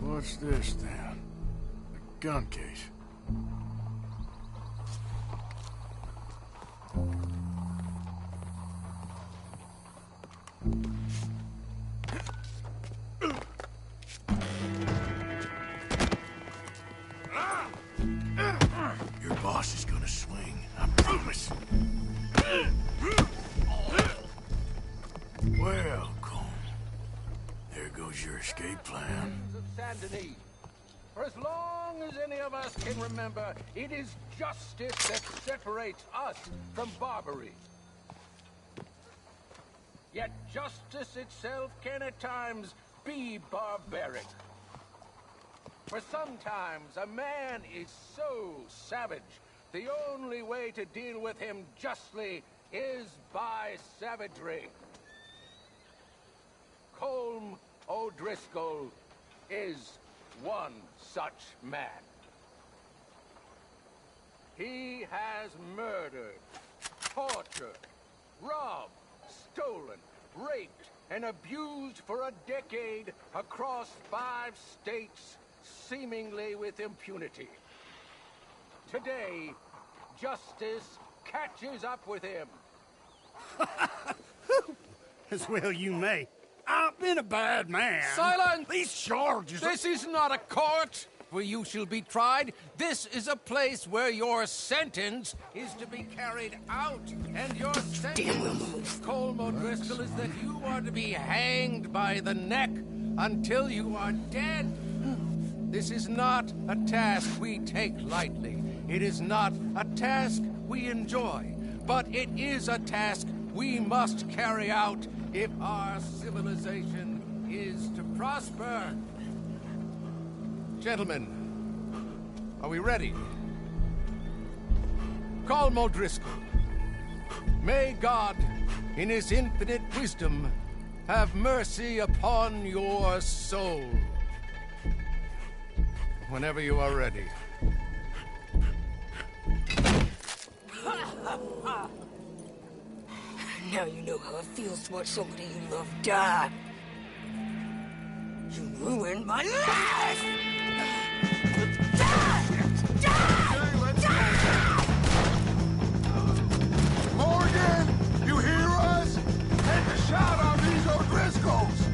Speaker 2: What's this, then? A gun case. Your boss is gonna swing, I promise. Well, Colm, there goes your escape plan.
Speaker 13: Of Saint-Denis. For as long as any of us can remember, it is justice that separates us from Barbary. Yet justice itself can at times be barbaric. For sometimes a man is so savage, the only way to deal with him justly is by savagery. Colm O'Driscoll is one such man. He has murdered, tortured, robbed, stolen, raped, and abused for a decade across 5 states, seemingly with impunity. Today, justice catches up with him.
Speaker 19: As well you may. I've been a bad man.
Speaker 13: Silence!
Speaker 19: These charges...
Speaker 13: This is not a court where you shall be tried. This is a place where your sentence is to be carried out. And your sentence, Colm O'Driscoll, is that you are to be hanged by the neck until you are dead. This is not a task we take lightly. It is not a task we enjoy. But it is a task we must carry out if our civilization is to prosper. Gentlemen, are we ready? Colm O'Driscoll, may God, in his infinite wisdom, have mercy upon your soul. Whenever you are ready.
Speaker 16: Now you know how it feels to watch somebody you love die. You ruined my life!
Speaker 3: Morgan, you hear us? Take a shot on these O'Driscolls!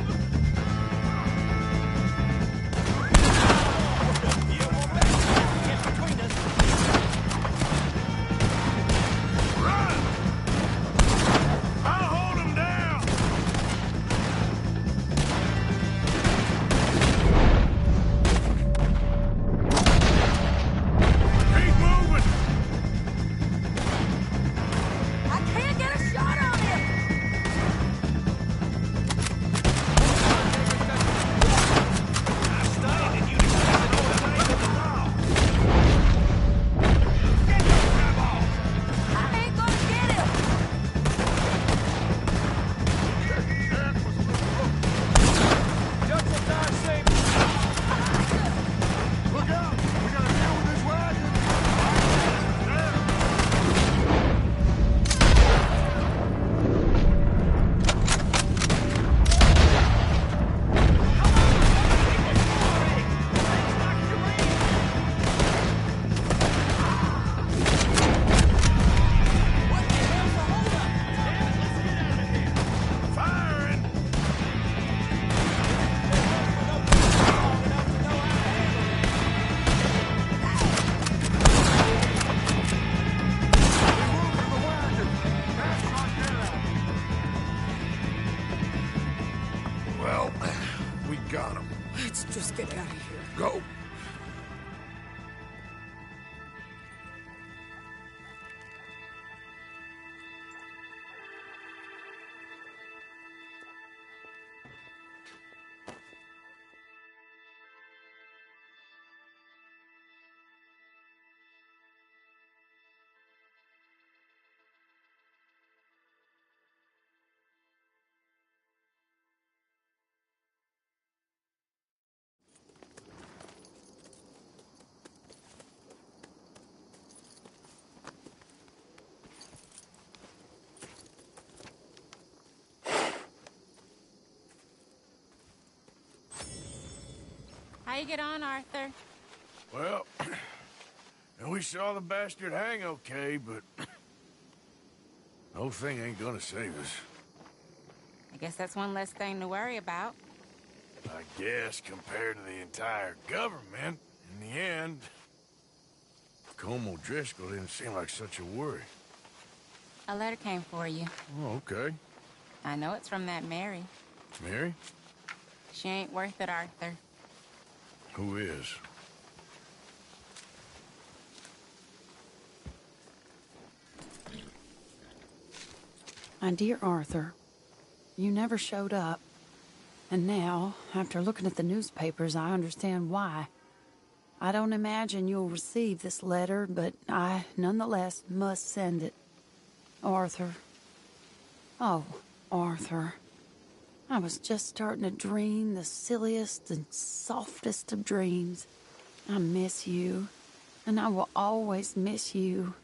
Speaker 8: How you get on, Arthur?
Speaker 2: Well, and we saw the bastard hang okay, but the whole thing ain't gonna save us.
Speaker 8: I guess that's one less thing to worry about.
Speaker 2: I guess compared to the entire government, in the end, Como Driscoll didn't seem like such a worry.
Speaker 8: A letter came for you.
Speaker 2: Oh, okay.
Speaker 8: I know it's from that Mary.
Speaker 2: Mary?
Speaker 8: She ain't worth it, Arthur.
Speaker 2: Who is?
Speaker 16: My dear Arthur, you never showed up. And now, after looking at the newspapers, I understand why. I don't imagine you'll receive this letter, but I, nonetheless, must send it. Arthur. Oh, Arthur. I was just starting to dream the silliest and softest of dreams. I miss you, and I will always miss you.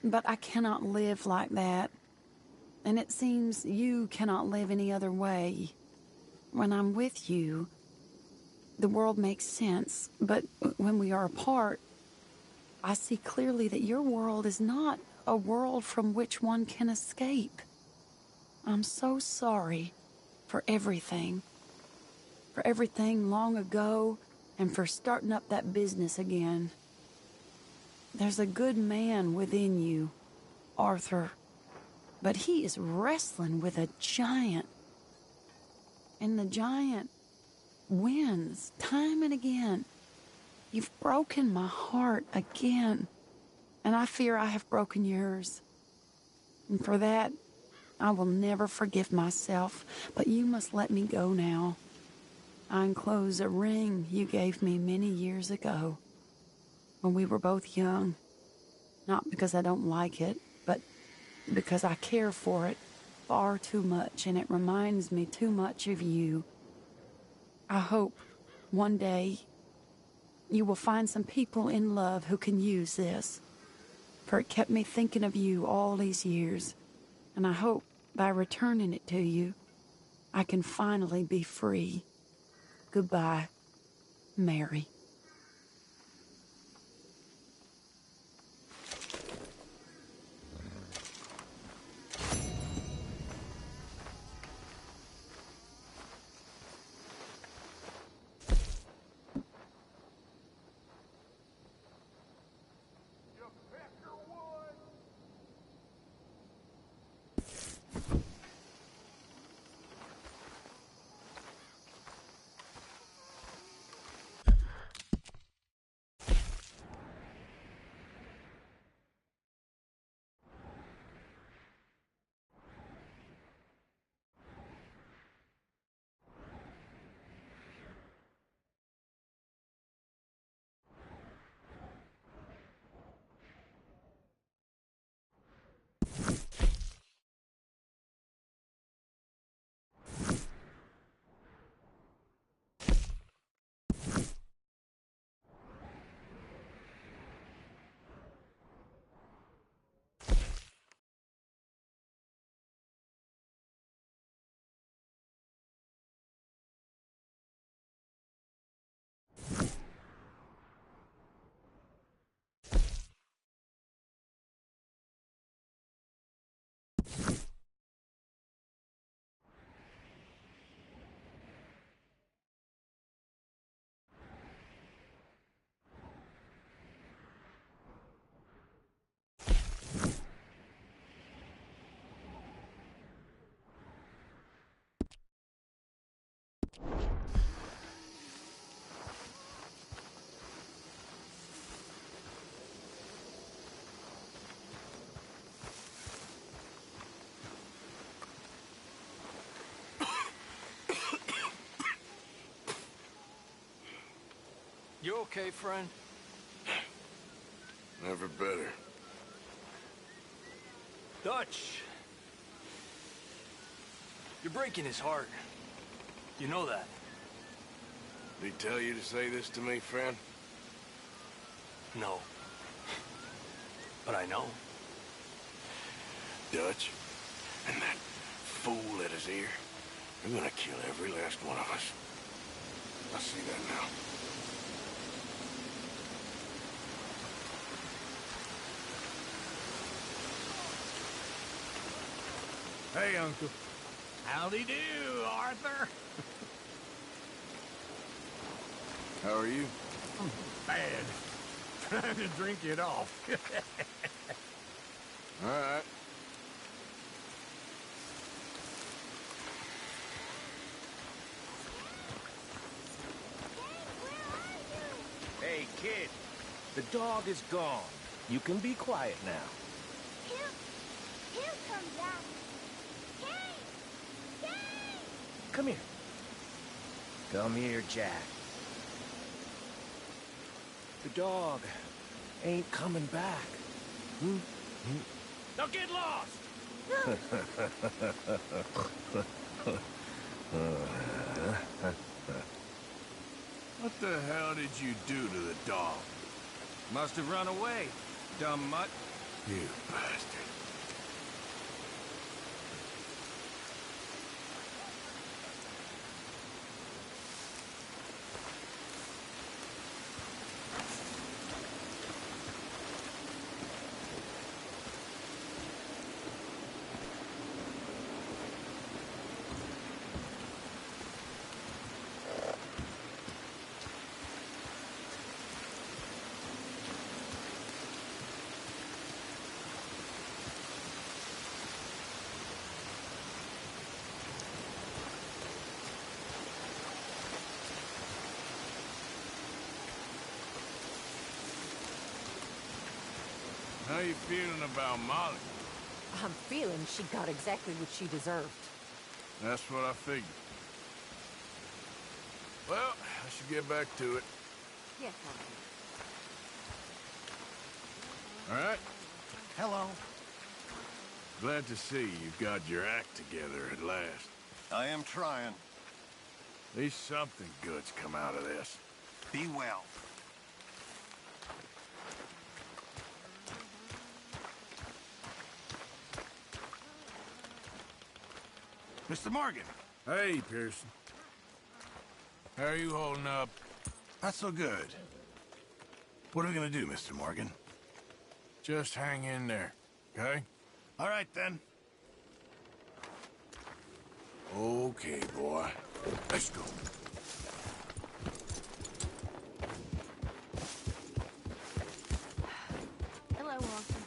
Speaker 16: But I cannot live like that. And it seems you cannot live any other way. When I'm with you, the world makes sense, but when we are apart, I see clearly that your world is not a world from which one can escape. I'm so sorry for everything long ago, and for starting up that business again. There's a good man within you, Arthur, but he is wrestling with a giant. And the giant wins time and again. You've broken my heart again, and I fear I have broken yours. And for that, I will never forgive myself, but you must let me go now. I enclose a ring you gave me many years ago, when we were both young. Not because I don't like it, but because I care for it far too much, and it reminds me too much of you. I hope one day you will find some people in love who can use this, for it kept me thinking of you all these years, and I hope by returning it to you, I can finally be free. Goodbye, Mary.
Speaker 6: You okay, friend?
Speaker 2: Never better.
Speaker 6: Dutch! You're breaking his heart. You know that.
Speaker 2: Did he tell you to say this to me, friend?
Speaker 6: No. But I know.
Speaker 2: Dutch, and that fool at his ear, they're gonna kill every last one of us. I see that now. Hey, Uncle.
Speaker 7: Howdy do, Arthur.
Speaker 2: How are you?
Speaker 7: Bad. Trying to drink it off.
Speaker 2: All right.
Speaker 1: Hey, kid. The dog is gone. You can be quiet now.
Speaker 20: He'll come back. Hey! Hey!
Speaker 1: Come here. Come here, Jack. The dog ain't coming back. Hmm?
Speaker 7: Now get lost!
Speaker 2: What the hell did you do to the dog?
Speaker 1: Must have run away, dumb mutt.
Speaker 2: You bastard. How you feeling about Molly?
Speaker 9: I'm feeling she got exactly what she deserved.
Speaker 2: That's what I figured. Well, I should get back to it.
Speaker 9: Yes,
Speaker 2: All right?
Speaker 19: Hello.
Speaker 2: Glad to see you've got your act together at last.
Speaker 10: I am trying.
Speaker 2: At least something good's come out of this.
Speaker 10: Be well.
Speaker 2: Mr. Morgan. Hey, Pearson. How are you holding up? Not so good. What are we gonna do, Mr. Morgan? Just hang in there, okay? All right, then. Okay, boy. Let's go.
Speaker 8: Hello, Walter.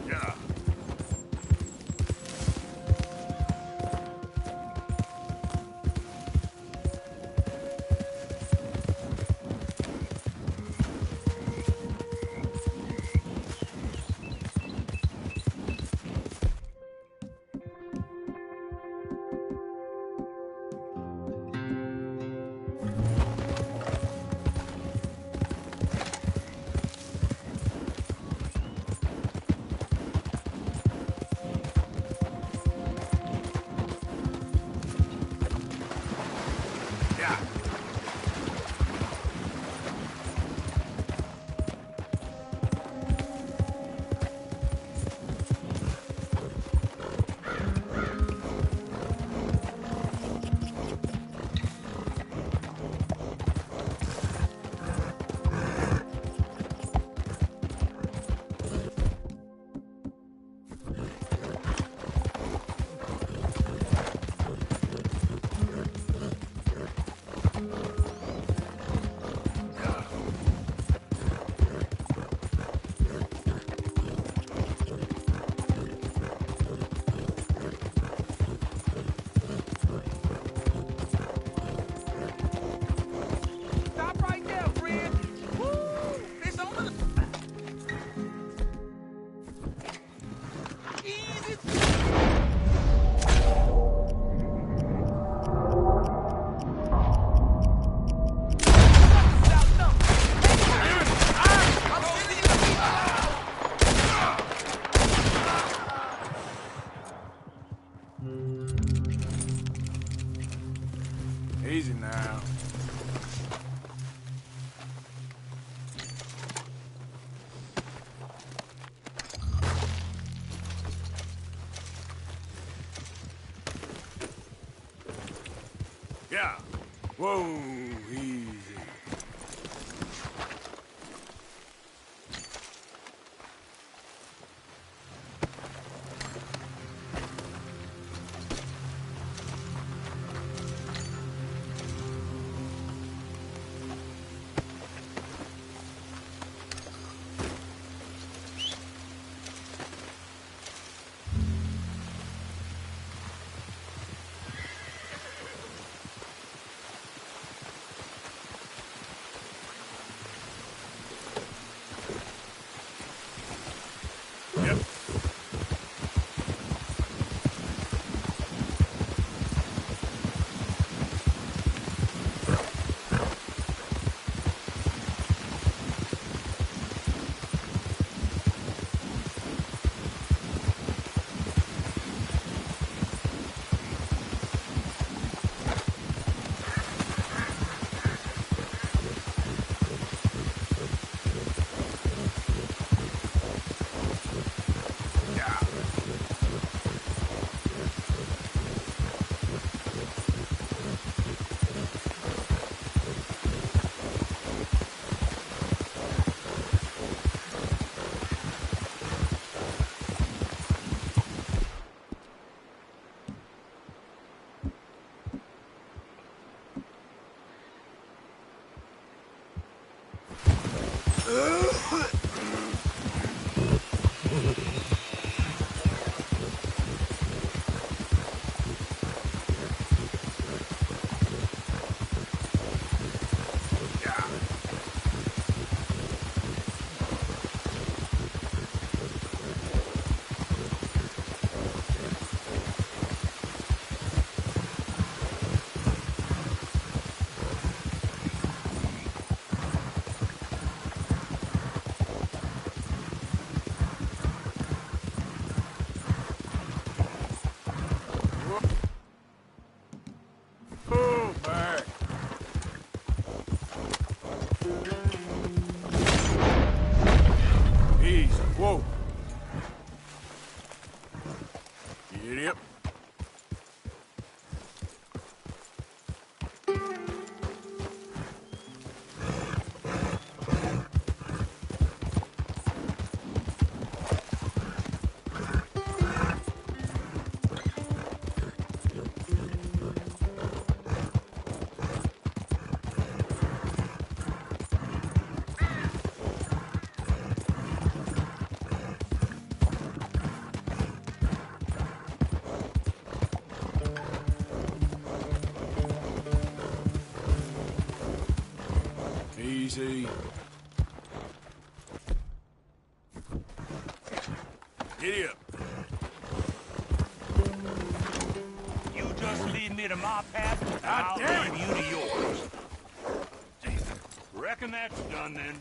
Speaker 2: Yeah. Easy now. Yeah. Whoa, easy. Easy. Giddy up.
Speaker 7: You just lead me to my path, and I'll
Speaker 2: damn
Speaker 7: lead you to yours. Reckon that's done, then.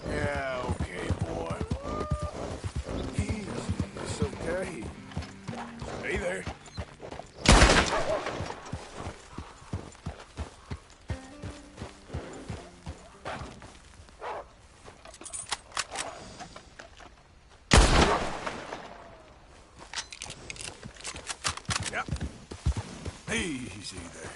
Speaker 2: Yeah, okay, boy. Easy. It's okay. Stay there. Yep. Easy there.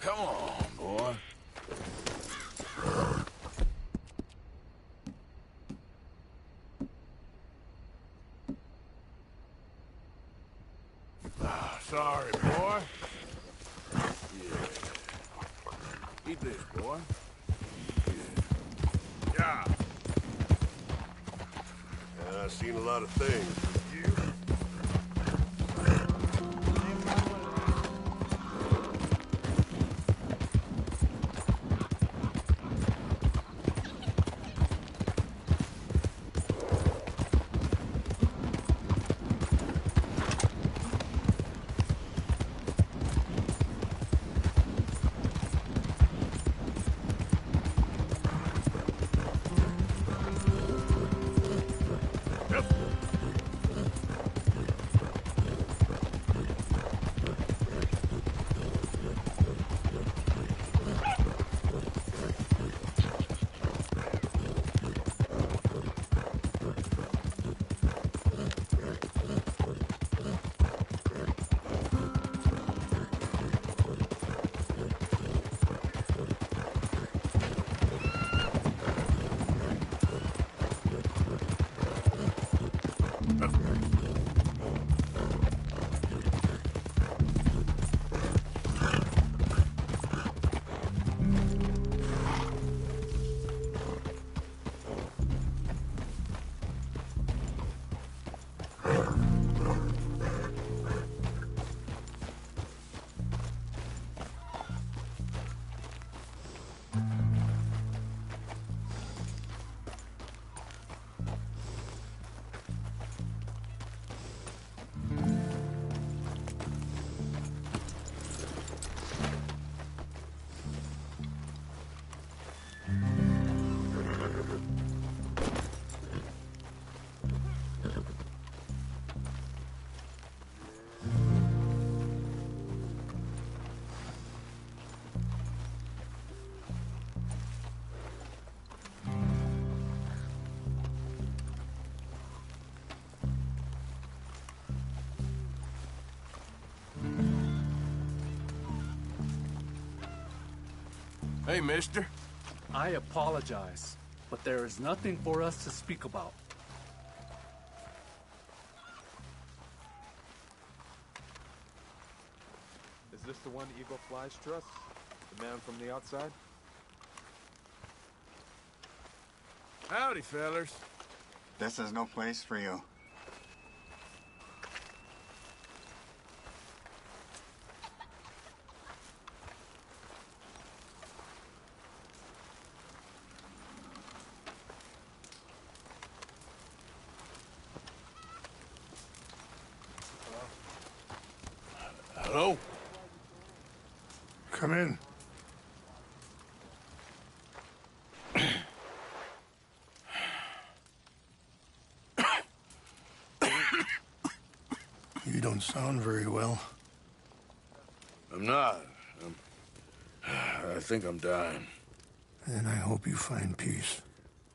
Speaker 2: Come on, boy. Sorry, boy. Yeah. Eat this, boy. Yeah.
Speaker 3: I've seen a lot of things. You?
Speaker 2: Hey, mister.
Speaker 20: I apologize, but there is nothing for us to speak about.
Speaker 21: Is this the one Eagle Flies trusts? The man from the outside?
Speaker 2: Howdy, fellers.
Speaker 11: This is no place for you.
Speaker 2: Hello?
Speaker 3: Come in. You don't sound very well.
Speaker 2: I'm not. I think I'm dying.
Speaker 3: Then I hope you find peace.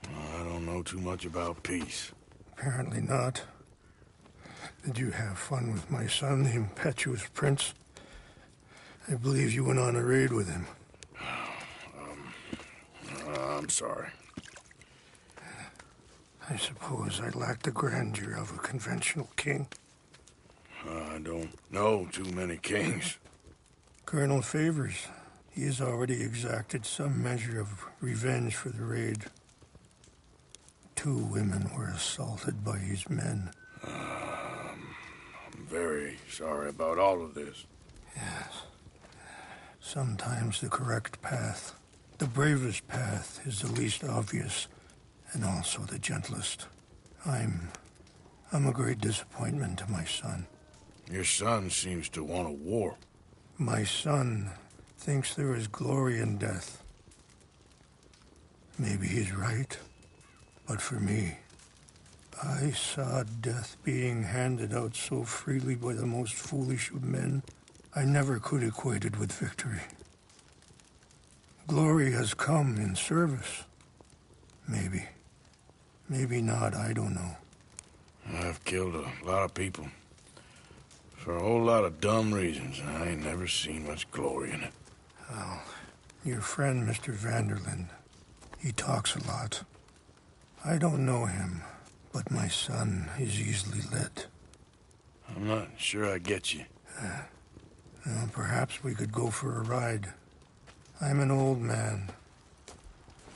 Speaker 2: I don't know too much about peace.
Speaker 3: Apparently not. Did you have fun with my son, the impetuous prince? I believe you went on a raid with him.
Speaker 2: I'm sorry.
Speaker 3: I suppose I lack the grandeur of a conventional king.
Speaker 2: I don't know too many kings.
Speaker 3: Colonel Favors, he has already exacted some measure of revenge for the raid. 2 women were assaulted by his men.
Speaker 2: I'm very sorry about all of this.
Speaker 3: Yes. Sometimes the correct path, the bravest path, is the least obvious, and also the gentlest. I'm a great disappointment to my son.
Speaker 2: Your son seems to want a war.
Speaker 3: My son thinks there is glory in death. Maybe he's right, but for me, I saw death being handed out so freely by the most foolish of men, I never could equate it with victory. Glory has come in service. Maybe. Maybe not, I don't know.
Speaker 2: I've killed a lot of people. For a whole lot of dumb reasons, and I ain't never seen much glory in it.
Speaker 3: Well, your friend, Mr. Vanderlyn, he talks a lot. I don't know him, but my son is easily led.
Speaker 2: I'm not sure I get you.
Speaker 3: Well, perhaps we could go for a ride. I'm an old man.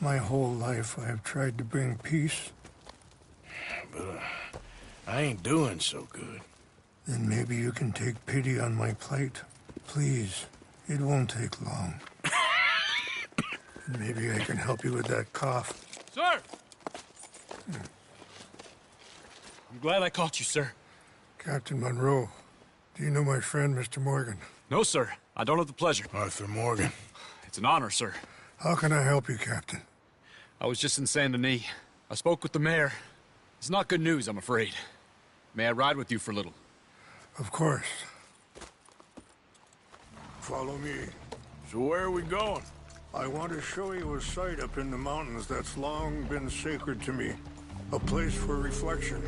Speaker 3: My whole life I have tried to bring peace.
Speaker 2: But I ain't doing so good.
Speaker 3: Then maybe you can take pity on my plight. Please, it won't take long. Maybe I can help you with that cough.
Speaker 20: Sir! I'm glad I caught you, sir.
Speaker 3: Captain Monroe, do you know my friend, Mr. Morgan?
Speaker 20: No, sir. I don't have the pleasure.
Speaker 2: Arthur Morgan.
Speaker 20: It's an honor, sir.
Speaker 3: How can I help you, Captain?
Speaker 20: I was just in Saint Denis. I spoke with the mayor. It's not good news, I'm afraid. May I ride with you for a little?
Speaker 3: Of course. Follow me.
Speaker 2: So where are we going?
Speaker 3: I want to show you a site up in the mountains that's long been sacred to me. A place for reflection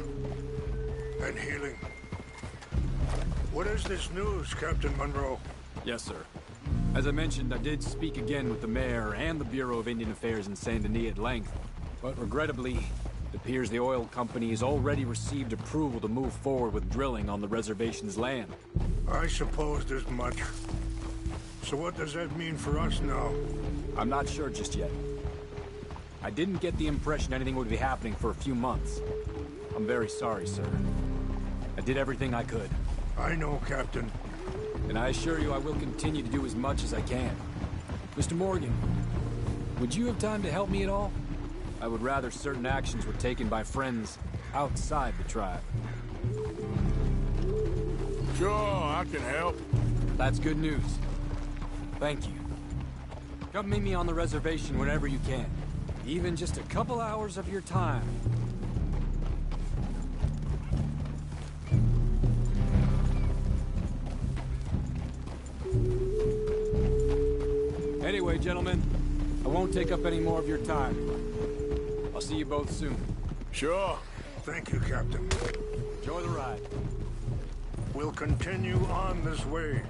Speaker 3: and healing. What is this news, Captain Monroe?
Speaker 12: Yes, sir. As I mentioned, I did speak again with the mayor and the Bureau of Indian Affairs in Saint Denis at length. But regrettably, it appears the oil company has already received approval to move forward with drilling on the reservation's land.
Speaker 3: I supposed as much. So what does that mean for us now?
Speaker 12: I'm not sure just yet. I didn't get the impression anything would be happening for a few months. I'm very sorry, sir. I did everything I could.
Speaker 3: I know, Captain.
Speaker 12: And I assure you I will continue to do as much as I can. Mr. Morgan, would you have time to help me at all? I would rather certain actions were taken by friends outside the tribe.
Speaker 2: Sure, I can help.
Speaker 12: That's good news. Thank you. Come meet me on the reservation whenever you can. Even just a couple hours of your time. Anyway, gentlemen, I won't take up any more of your time. I'll see you both soon.
Speaker 2: Sure.
Speaker 3: Thank you, Captain.
Speaker 12: Enjoy the ride.
Speaker 3: We'll continue on this way.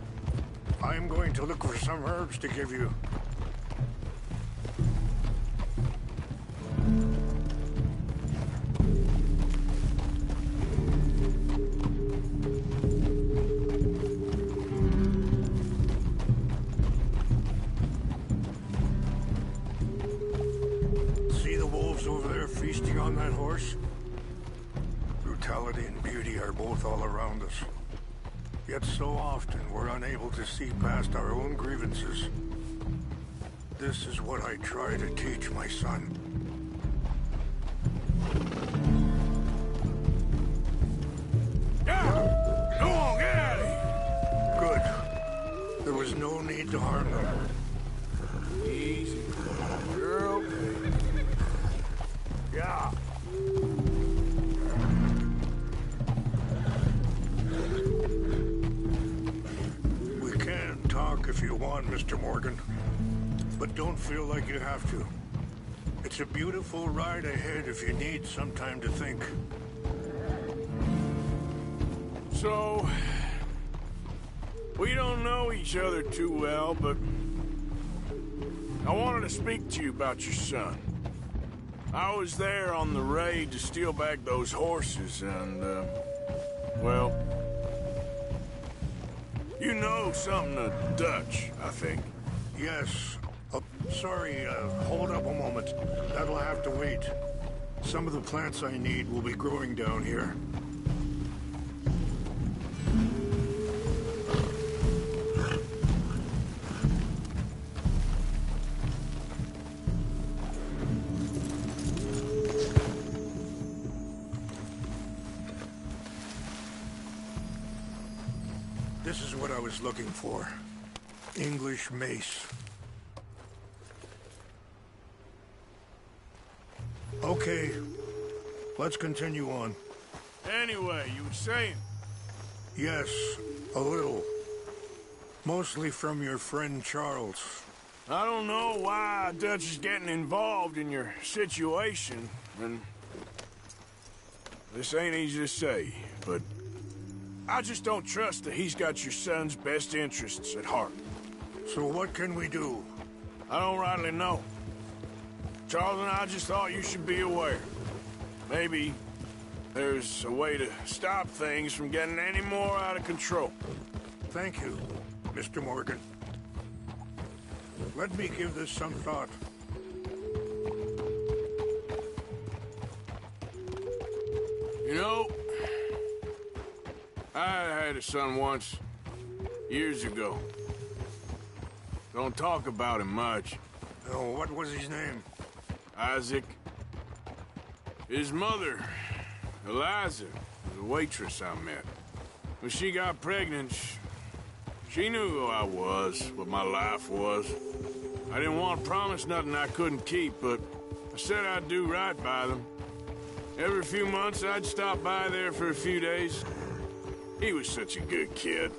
Speaker 3: I'm going to look for some herbs to give you. that horse? Brutality and beauty are both all around us. Yet so often we're unable to see past our own grievances. This is what I try to teach my son. Yeah! Come on, get out of here! Good. There was no need to harm them. Easy. You're okay. Yeah. We can talk if you want, Mr. Morgan. But don't feel like you have to. It's a beautiful ride ahead if you need some time to think.
Speaker 2: So, we don't know each other too well, but I wanted to speak to you about your son. I was there on the raid to steal back those horses, and, well, you know something of Dutch, I think.
Speaker 3: Yes. Oh, sorry, hold up a moment. That'll have to wait. Some of the plants I need will be growing down here. This is what I was looking for. English mace. Okay, let's continue on.
Speaker 2: Anyway, you were saying?
Speaker 3: Yes, a little. Mostly from your friend Charles.
Speaker 2: I don't know why Dutch is getting involved in your situation, and this ain't easy to say, but I just don't trust that he's got your son's best interests at heart.
Speaker 3: So what can we do?
Speaker 2: I don't rightly know. Charles and I just thought you should be aware. Maybe there's a way to stop things from getting any more out of control.
Speaker 3: Thank you, Mr. Morgan. Let me give this some thought.
Speaker 2: You know, I had a son once, years ago. Don't talk about him much.
Speaker 3: Oh, what was his name?
Speaker 2: Isaac. His mother, Eliza, was a waitress I met. When she got pregnant, she knew who I was, what my life was. I didn't want to promise nothing I couldn't keep, but I said I'd do right by them. Every few months, I'd stop by there for a few days. He was such a good kid.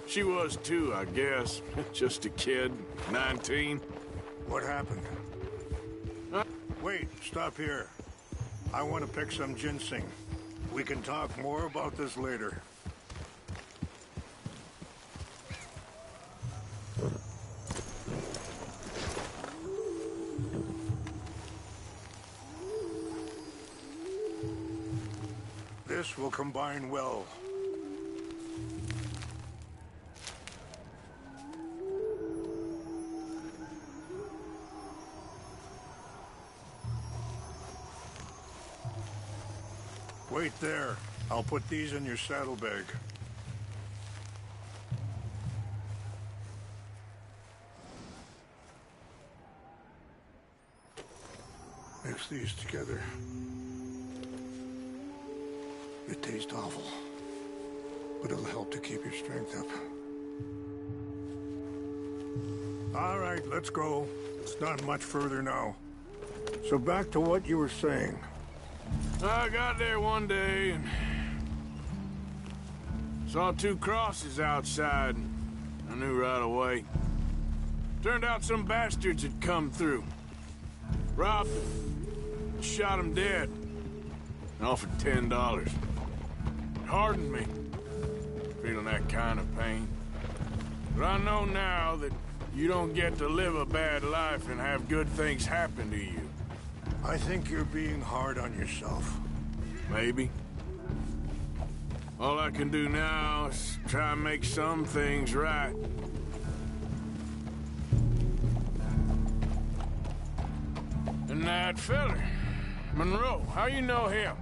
Speaker 2: She was too, I guess. Just a kid, 19.
Speaker 3: What happened? Wait, stop here. I want to pick some ginseng. We can talk more about this later. This will combine well. Wait there. I'll put these in your saddlebag. Mix these together. It tastes awful, but it'll help to keep your strength up. All right, let's go. It's not much further now. So back to what you were saying.
Speaker 2: I got there one day and saw two crosses outside, and I knew right away. Turned out some bastards had come through. Robbed them, shot them dead, and offered $10. It hardened me, feeling that kind of pain. But I know now that you don't get to live a bad life and have good things happen to you.
Speaker 3: I think you're being hard on yourself.
Speaker 2: Maybe. All I can do now is try and make some things right. And that feller, Monroe, how you know him?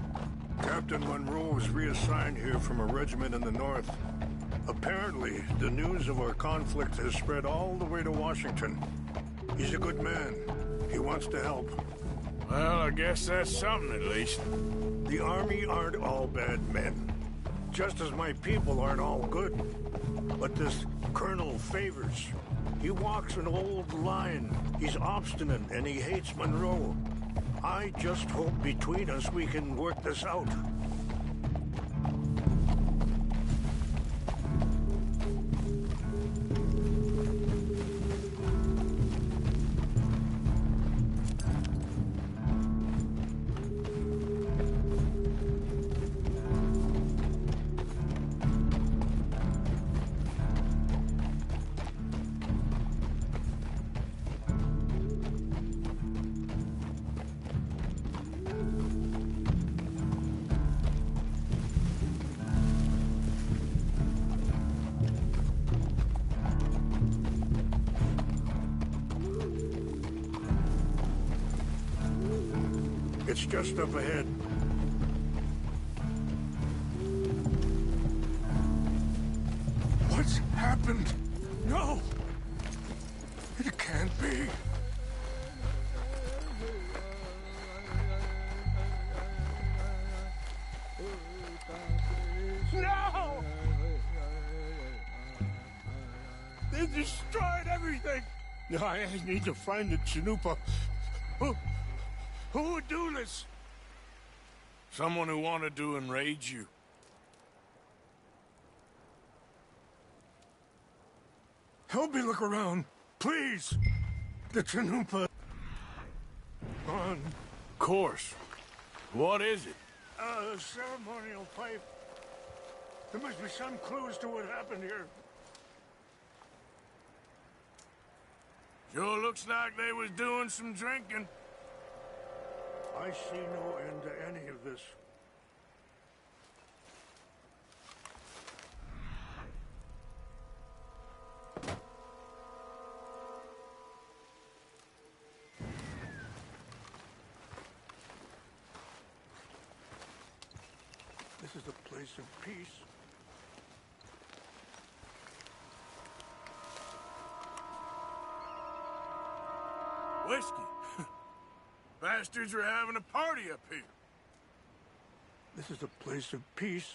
Speaker 3: Captain Monroe was reassigned here from a regiment in the north. Apparently, the news of our conflict has spread all the way to Washington. He's a good man. He wants to help.
Speaker 2: Well, I guess that's something at least.
Speaker 3: The Army aren't all bad men. Just as my people aren't all good. But this Colonel Favors, he walks an old line. He's obstinate and he hates Monroe. I just hope between us we can work this out. It's just up ahead.
Speaker 2: What's happened? No! It can't be.
Speaker 13: No! They destroyed everything! I need to find the Chanupa. Who would do this?
Speaker 2: Someone who wanted to enrage you.
Speaker 3: Help me look around, please. The Chanupa. On.
Speaker 2: Of course. What is it?
Speaker 3: A ceremonial pipe. There must be some clues to what happened here.
Speaker 2: Sure looks like they was doing some drinking.
Speaker 3: I see no end to any of this. This is a place of peace.
Speaker 2: Whiskey. Bastards are having a party up here.
Speaker 3: This is a place of peace.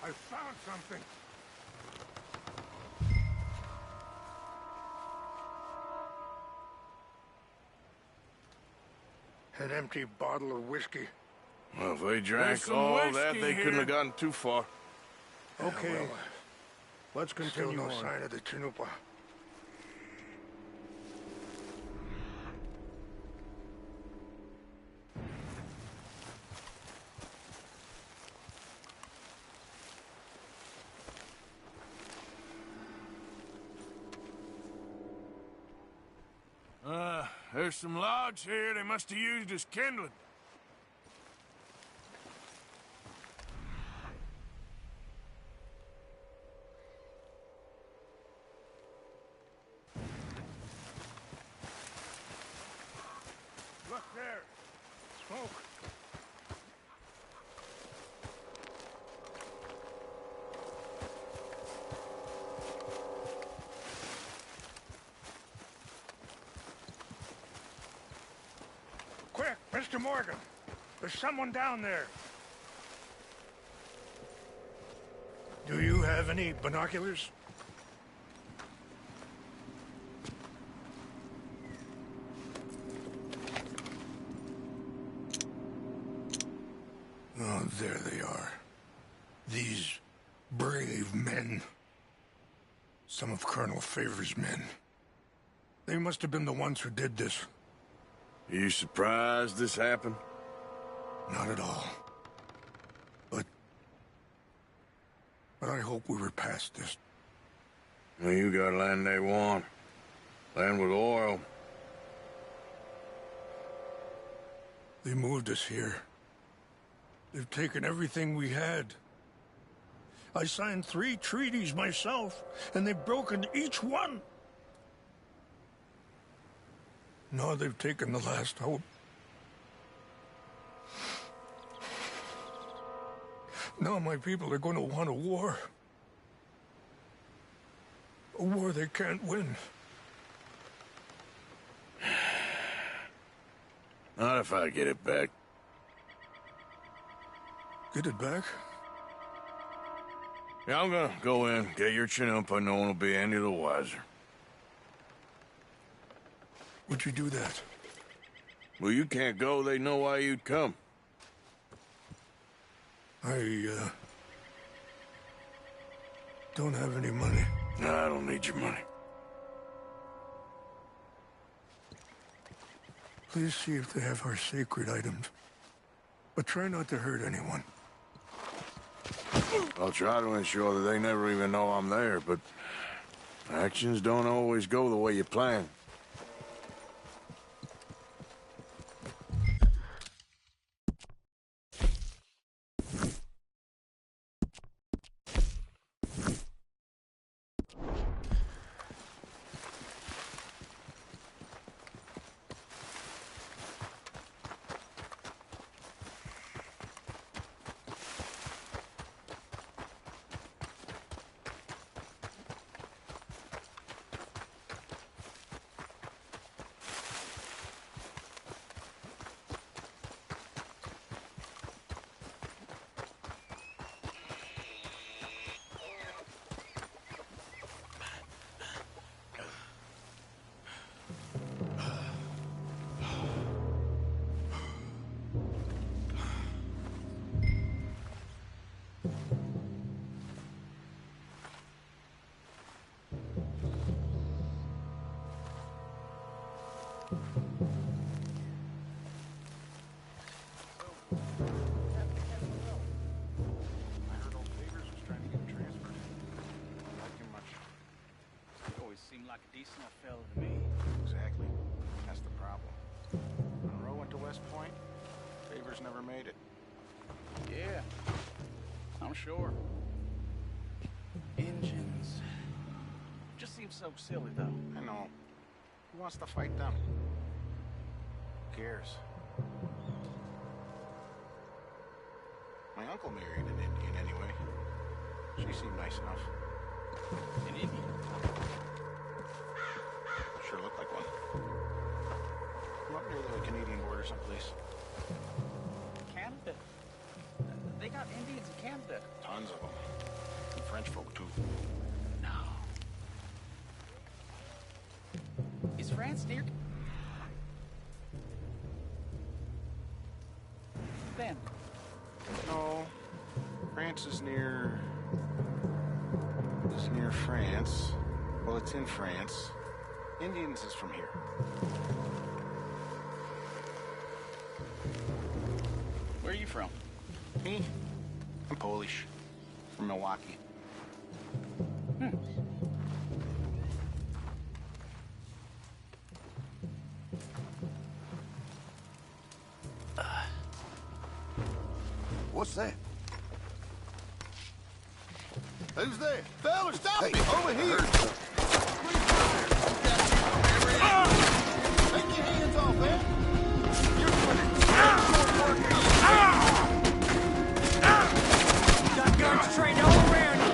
Speaker 3: I found something. An empty bottle of whiskey.
Speaker 2: Well, if they drank all that, they couldn't have gotten too far.
Speaker 3: Okay. Well, let's continue.
Speaker 2: Still no
Speaker 3: on. Sign of the Chanupa.
Speaker 2: There's some logs here they must have used as kindling.
Speaker 3: Look there. Smoke. Quick, Mr. Morgan. There's someone down there. Do you have any binoculars? Oh, there they are. These brave men. Some of Colonel Favors' men. They must have been the ones who did this.
Speaker 2: Are you surprised this happened?
Speaker 3: Not at all. But I hope we were past this.
Speaker 2: Well, you got land they want. Land with oil.
Speaker 3: They moved us here. They've taken everything we had. I signed 3 treaties myself, and they've broken each one. Now they've taken the last hope. Now my people are going to want a war. A war they can't win.
Speaker 2: Not if I get it back.
Speaker 3: Get it back?
Speaker 2: Yeah, I'm gonna go in, get your Chinook, but no one will be any the wiser.
Speaker 3: Would you do that?
Speaker 2: Well, you can't go. They know why you'd come.
Speaker 3: I don't have any money.
Speaker 2: No, I don't need your money.
Speaker 3: Please see if they have our sacred items. But try not to hurt anyone.
Speaker 2: I'll try to ensure that they never even know I'm there, but actions don't always go the way you plan.
Speaker 11: Like a decent enough fella to me.
Speaker 5: Exactly. That's the problem. Monroe went to West Point. Favors never made it.
Speaker 11: Yeah, I'm sure. Engines. Just seems so silly, though.
Speaker 5: I know. Who wants to fight them? Who cares? My uncle married an Indian anyway. She seemed nice enough.
Speaker 11: An Indian?
Speaker 5: Sure looked like one. I'm up near the Canadian border someplace.
Speaker 11: Canada? They got Indians in Canada.
Speaker 5: Tons of them. And French folk, too.
Speaker 11: No. Is France near? Ben.
Speaker 5: No. France is near... It's near France. Well, it's in France. Indians is from here.
Speaker 11: Where are you from?
Speaker 5: Me? I'm Polish. From Milwaukee.
Speaker 22: What's that?
Speaker 13: Who's there? Fella, stop
Speaker 22: Hey,
Speaker 13: me! Over here! Take your hands off that! You're
Speaker 7: got guns trained all around you!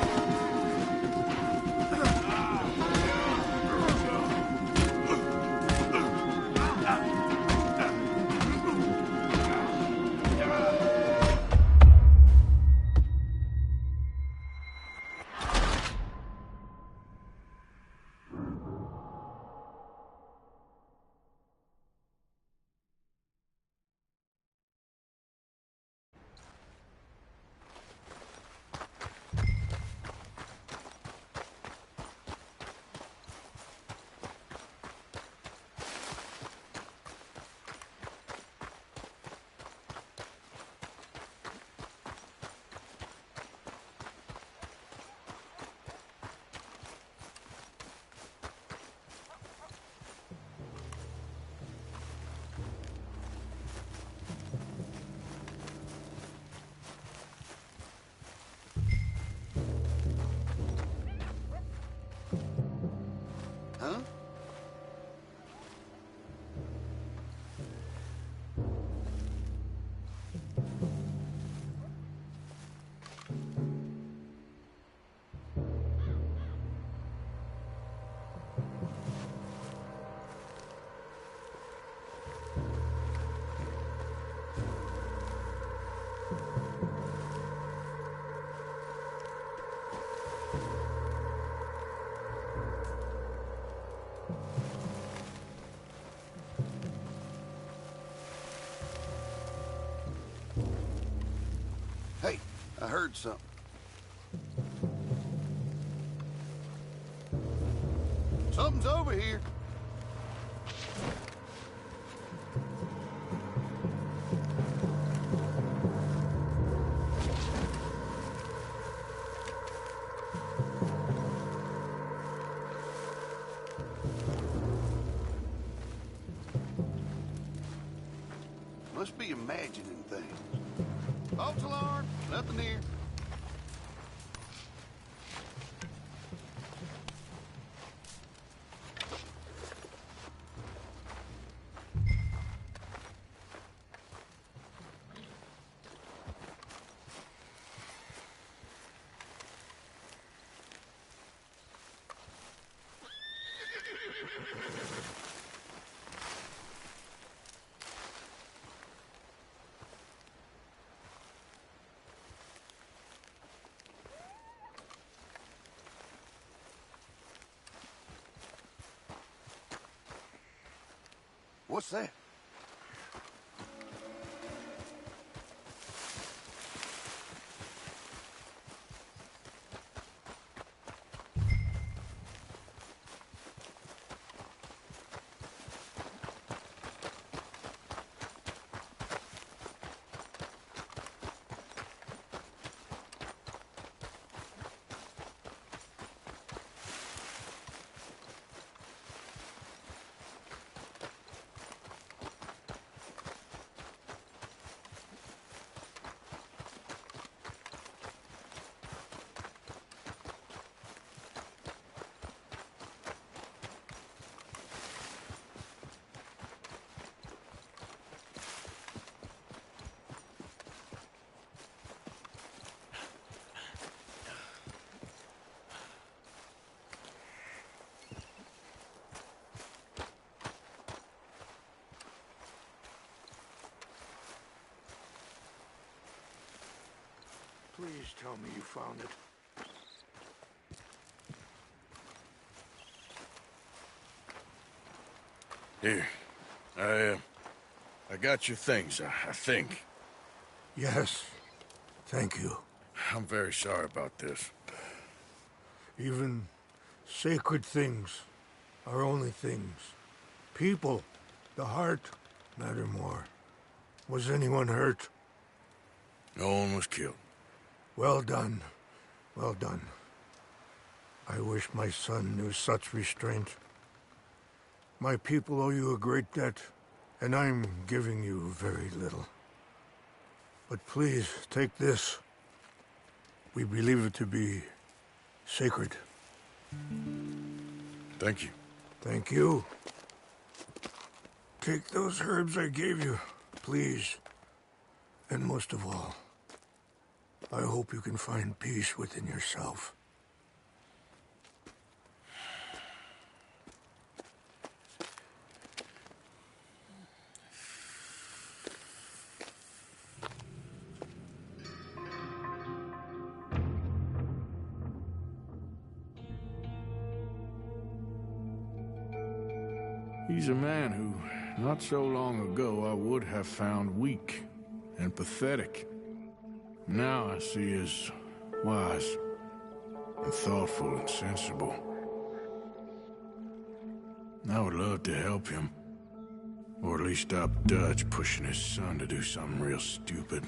Speaker 14: heard something. Something's over here. Must be imagining things. False alarm, nothing here. What's that?
Speaker 2: Please tell me you found it.
Speaker 22: Here. I got your things, I think.
Speaker 2: Yes. Thank you.
Speaker 22: I'm very sorry about this.
Speaker 2: Even sacred things are only things. People, the heart, matter more. Was anyone hurt?
Speaker 22: No one was killed.
Speaker 2: Well done. Well done. I wish my son knew such restraint. My people owe you a great debt, and I'm giving you very little. But please, take this. We believe it to be sacred.
Speaker 22: Thank you.
Speaker 2: Thank you. Take those herbs I gave you, please. And most of all, I hope you can find peace within yourself. He's a man who, not so long ago, I would have found weak and pathetic. Now I see as wise and thoughtful and sensible. I would love to help him, or at least stop Dutch pushing his son to do something real stupid.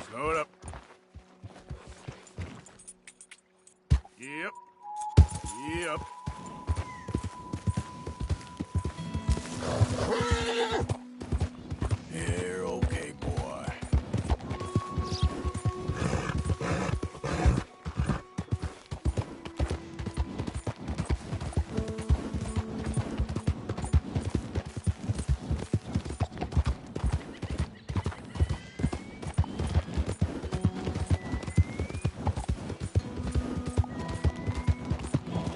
Speaker 2: Slow it up. Yep. Yep. You're okay, boy.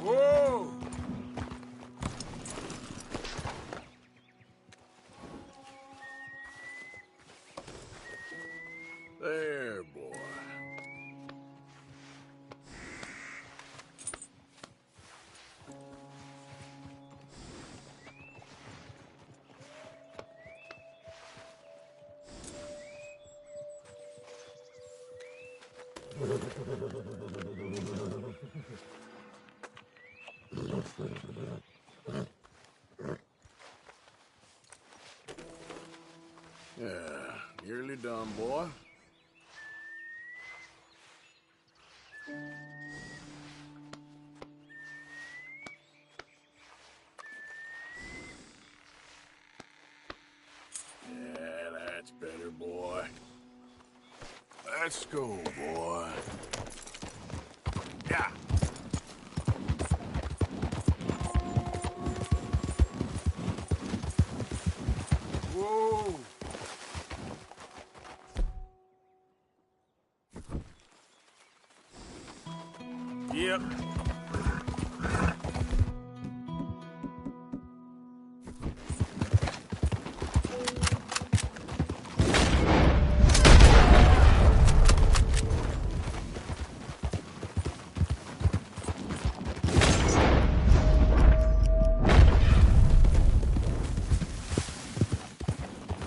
Speaker 2: Whoa! There, boy. Yeah, nearly done, boy. Yeah, that's better, boy. Let's go, boy. Yeah. Whoa! Yep.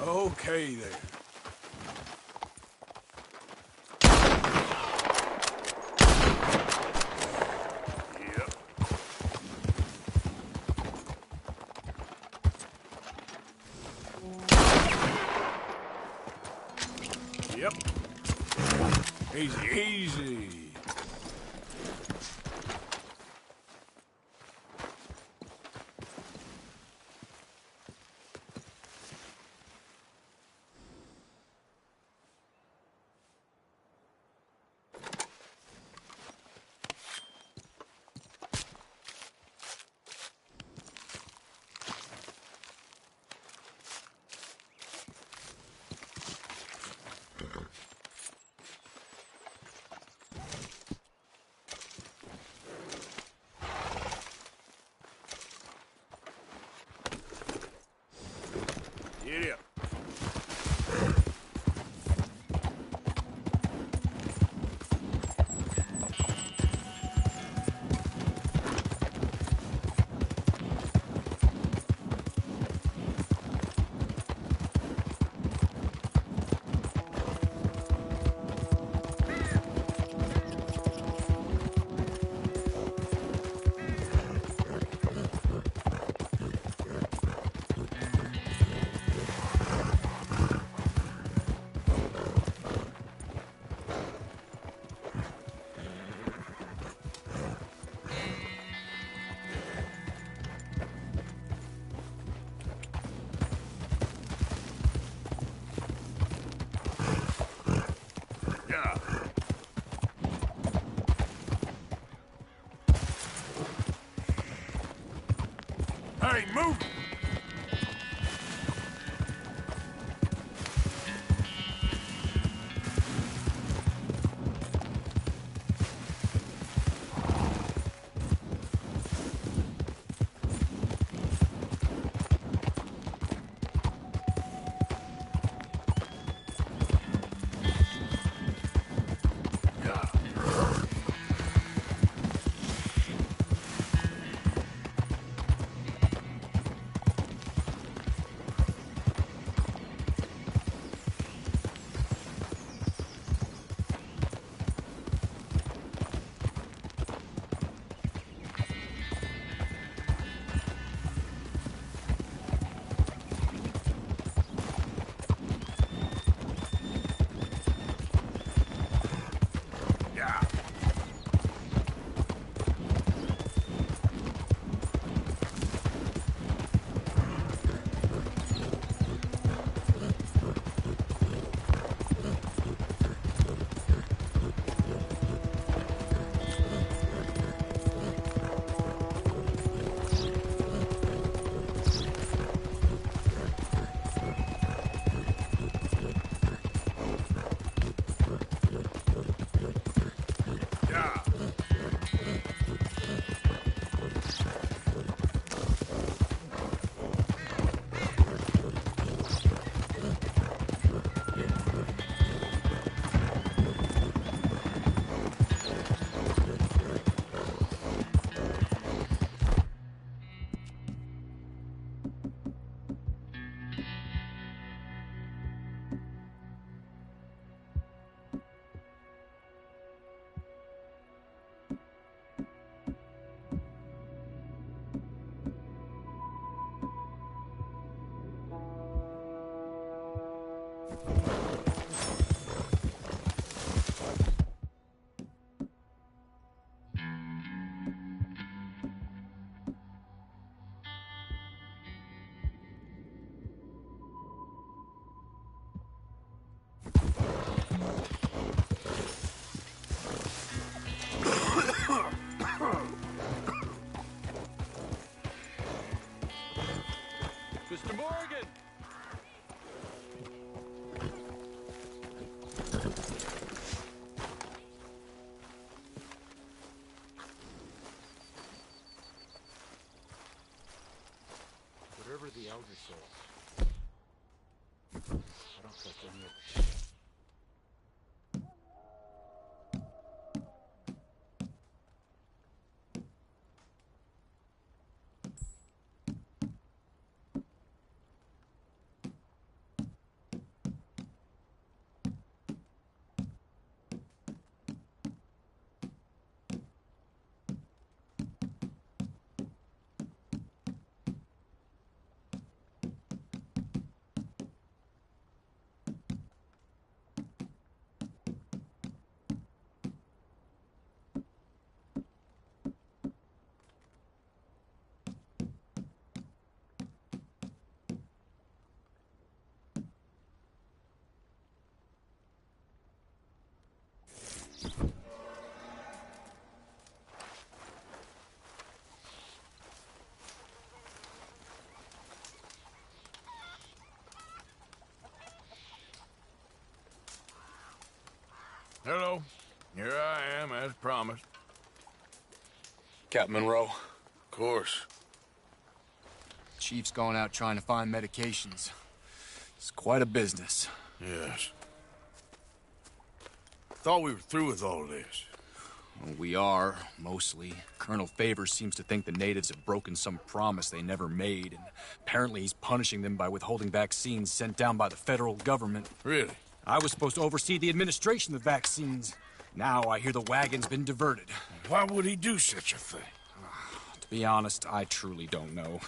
Speaker 2: Okay there. Yep. Yep. Easy, easy. Giddy up. Hey, move!
Speaker 21: the elder soul. I don't trust any of it.
Speaker 22: Hello. Here I am, as promised.
Speaker 20: Captain Monroe.
Speaker 22: Of course.
Speaker 20: Chief's going out trying to find medications. It's quite a business.
Speaker 22: Yes. Thought we were through with all this.
Speaker 20: Well, we are, mostly. Colonel Favors seems to think the natives have broken some promise they never made, and apparently he's punishing them by withholding vaccines sent down by the federal government.
Speaker 22: Really?
Speaker 20: I was supposed to oversee the administration of vaccines. Now I hear the wagon's been diverted.
Speaker 22: Why would he do such a thing?
Speaker 20: To be honest, I truly don't know.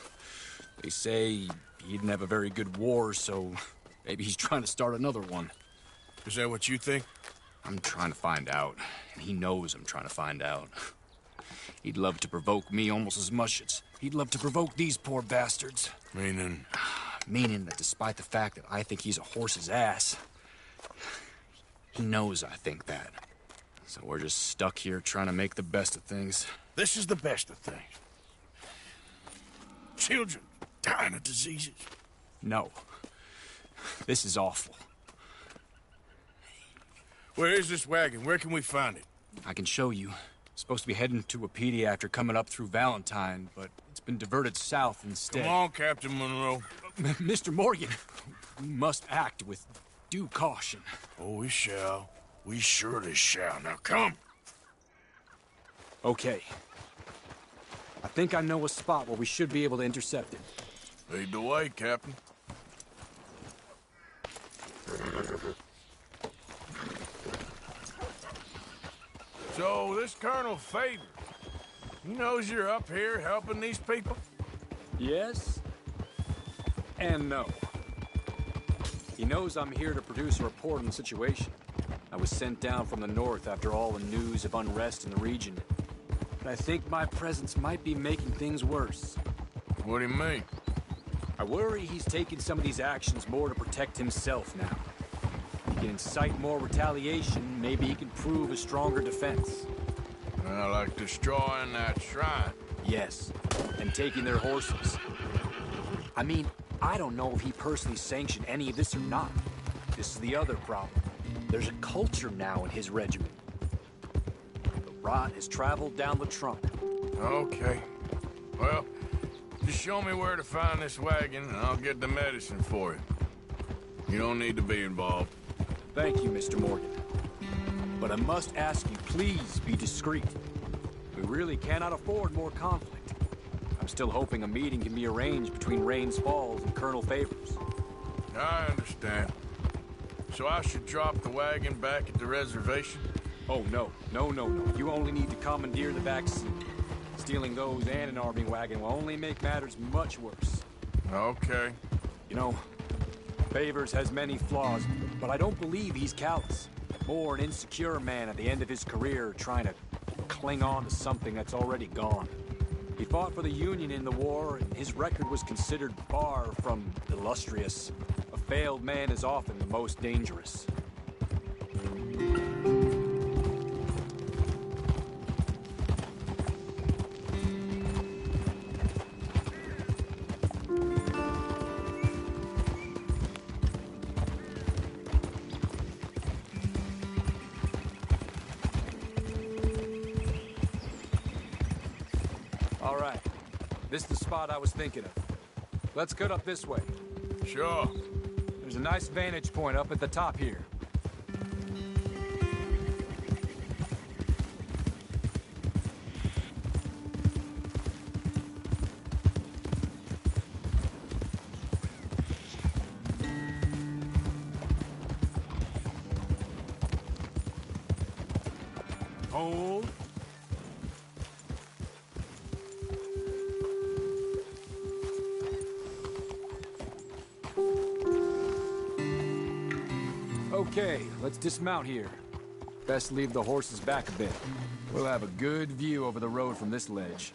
Speaker 20: They say he didn't have a very good war, so maybe he's trying to start another one.
Speaker 22: Is that what you think?
Speaker 20: I'm trying to find out, and he knows I'm trying to find out. He'd love to provoke me almost as much as he'd love to provoke these poor bastards.
Speaker 22: Meaning?
Speaker 20: Meaning that despite the fact that I think he's a horse's ass, he knows I think that. So we're just stuck here trying to make the best of things.
Speaker 22: This is the best of things. Children dying of diseases.
Speaker 20: No. This is awful.
Speaker 22: Where is this wagon? Where can we find it?
Speaker 20: I can show you. It's supposed to be heading to Wapiti after coming up through Valentine, but it's been diverted south instead.
Speaker 22: Come on, Captain Monroe.
Speaker 20: Mr. Morgan, we must act with due caution.
Speaker 22: Oh, we shall. We surely shall. Now, come.
Speaker 20: Okay. I think I know a spot where we should be able to intercept it.
Speaker 22: Lead the way, Captain. So, this Colonel Favors, he knows you're up here helping these people?
Speaker 20: Yes. And no. He knows I'm here to produce a report on the situation. I was sent down from the north after all the news of unrest in the region. But I think my presence might be making things worse.
Speaker 22: What do you mean?
Speaker 20: I worry he's taking some of these actions more to protect himself now. He can incite more retaliation, maybe he can prove a stronger defense.
Speaker 22: Like destroying that shrine?
Speaker 20: Yes, and taking their horses. I mean, I don't know if he personally sanctioned any of this or not. This is the other problem. There's a culture now in his regiment. The rot has traveled down the trunk.
Speaker 22: Okay. Well, just show me where to find this wagon, and I'll get the medicine for you. You don't need to be involved.
Speaker 20: Thank you, Mr. Morgan. But I must ask you, please be discreet. We really cannot afford more conflict. I'm still hoping a meeting can be arranged between Rains Falls and Colonel Favors.
Speaker 22: I understand. So I should drop the wagon back at the reservation?
Speaker 20: Oh, no. No. You only need to commandeer the vaccine. Stealing those and an army wagon will only make matters much worse.
Speaker 22: Okay.
Speaker 20: You know, Favors has many flaws, but I don't believe he's callous. More an insecure man at the end of his career trying to cling on to something that's already gone. He fought for the Union in the war, and his record was considered far from illustrious. A failed man is often the most dangerous. All right. This is the spot I was thinking of. Let's cut up this way.
Speaker 22: Sure.
Speaker 20: There's a nice vantage point up at the top here.
Speaker 22: Hold.
Speaker 20: Okay, let's dismount here. Best leave the horses back a bit. We'll have a good view over the road from this ledge.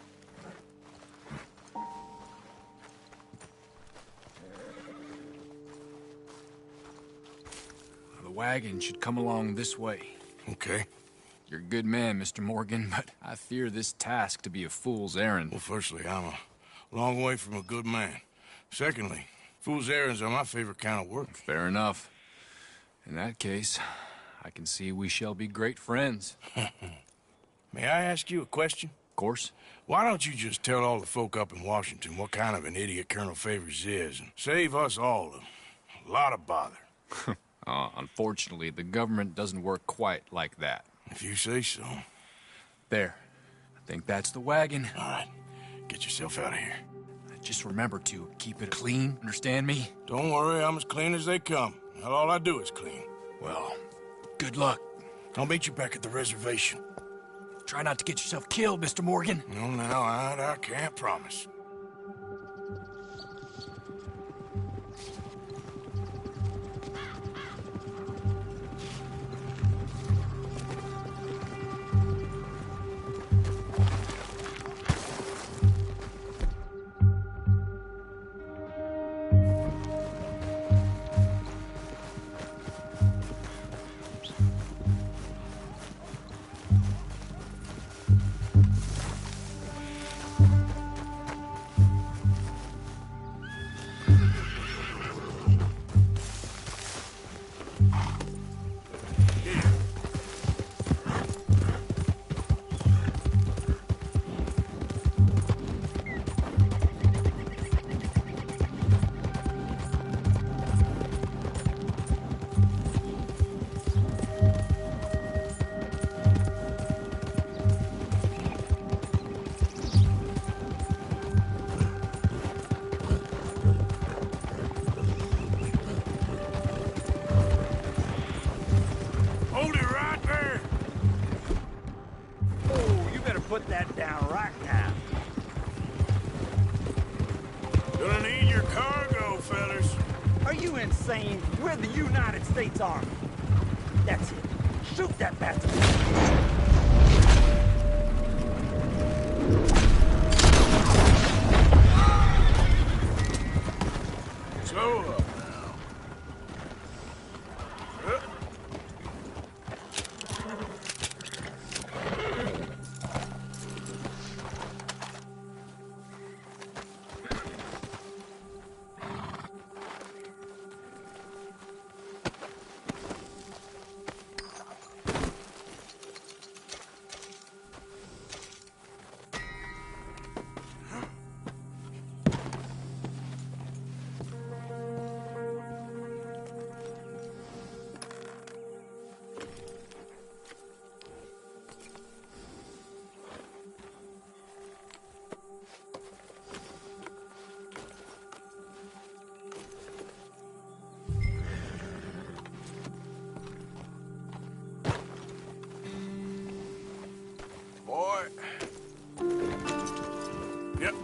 Speaker 20: The wagon should come along this way.
Speaker 22: Okay.
Speaker 20: You're a good man, Mr. Morgan, but I fear this task to be a fool's errand.
Speaker 22: Well, firstly, I'm a long way from a good man. Secondly, fool's errands are my favorite kind of work.
Speaker 20: Fair enough. In that case, I can see we shall be great friends.
Speaker 22: May I ask you a question?
Speaker 20: Of course.
Speaker 22: Why don't you just tell all the folk up in Washington what kind of an idiot Colonel Favors is and save us all a lot of bother?
Speaker 20: Unfortunately, the government doesn't work quite like that.
Speaker 22: If you say so.
Speaker 20: There. I think that's the wagon.
Speaker 22: All right. Get yourself out of here.
Speaker 20: Just remember to keep it clean, understand me?
Speaker 22: Don't worry, I'm as clean as they come. Not all I do is clean.
Speaker 20: Well, good luck.
Speaker 22: I'll meet you back at the reservation.
Speaker 20: Try not to get yourself killed, Mr. Morgan.
Speaker 22: No, now, I can't promise.
Speaker 13: Put that down right now.
Speaker 22: Gonna need your cargo, fellas.
Speaker 13: Are you insane? We're the United States Army. That's it. Shoot that bastard.
Speaker 22: Slow up now. Boy. Yep.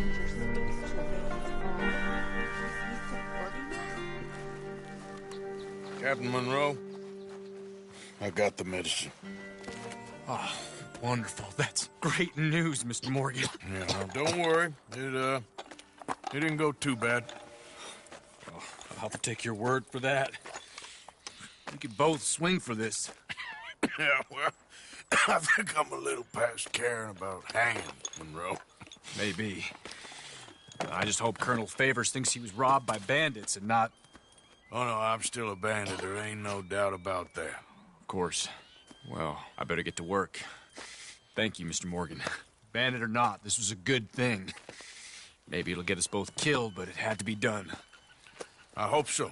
Speaker 9: danger speaks to a man's heart. He's supporting you?
Speaker 22: Captain Monroe, I got the medicine.
Speaker 11: Oh, wonderful. That's great news, Mr. Morgan.
Speaker 22: Yeah, now, don't worry. It didn't go too bad.
Speaker 11: Oh, I'll have to take your word for that. We could both swing for this.
Speaker 22: Yeah, well, I think I'm a little past caring about hanging, Monroe.
Speaker 11: Maybe. I just hope Colonel Favors thinks he was robbed by bandits and not...
Speaker 22: Oh, no, I'm still a bandit. There ain't no doubt about that.
Speaker 11: Of course. Well, I better get to work. Thank you, Mr. Morgan. Bandit or not, this was a good thing. Maybe it'll get us both killed, but it had to be done.
Speaker 22: I hope so.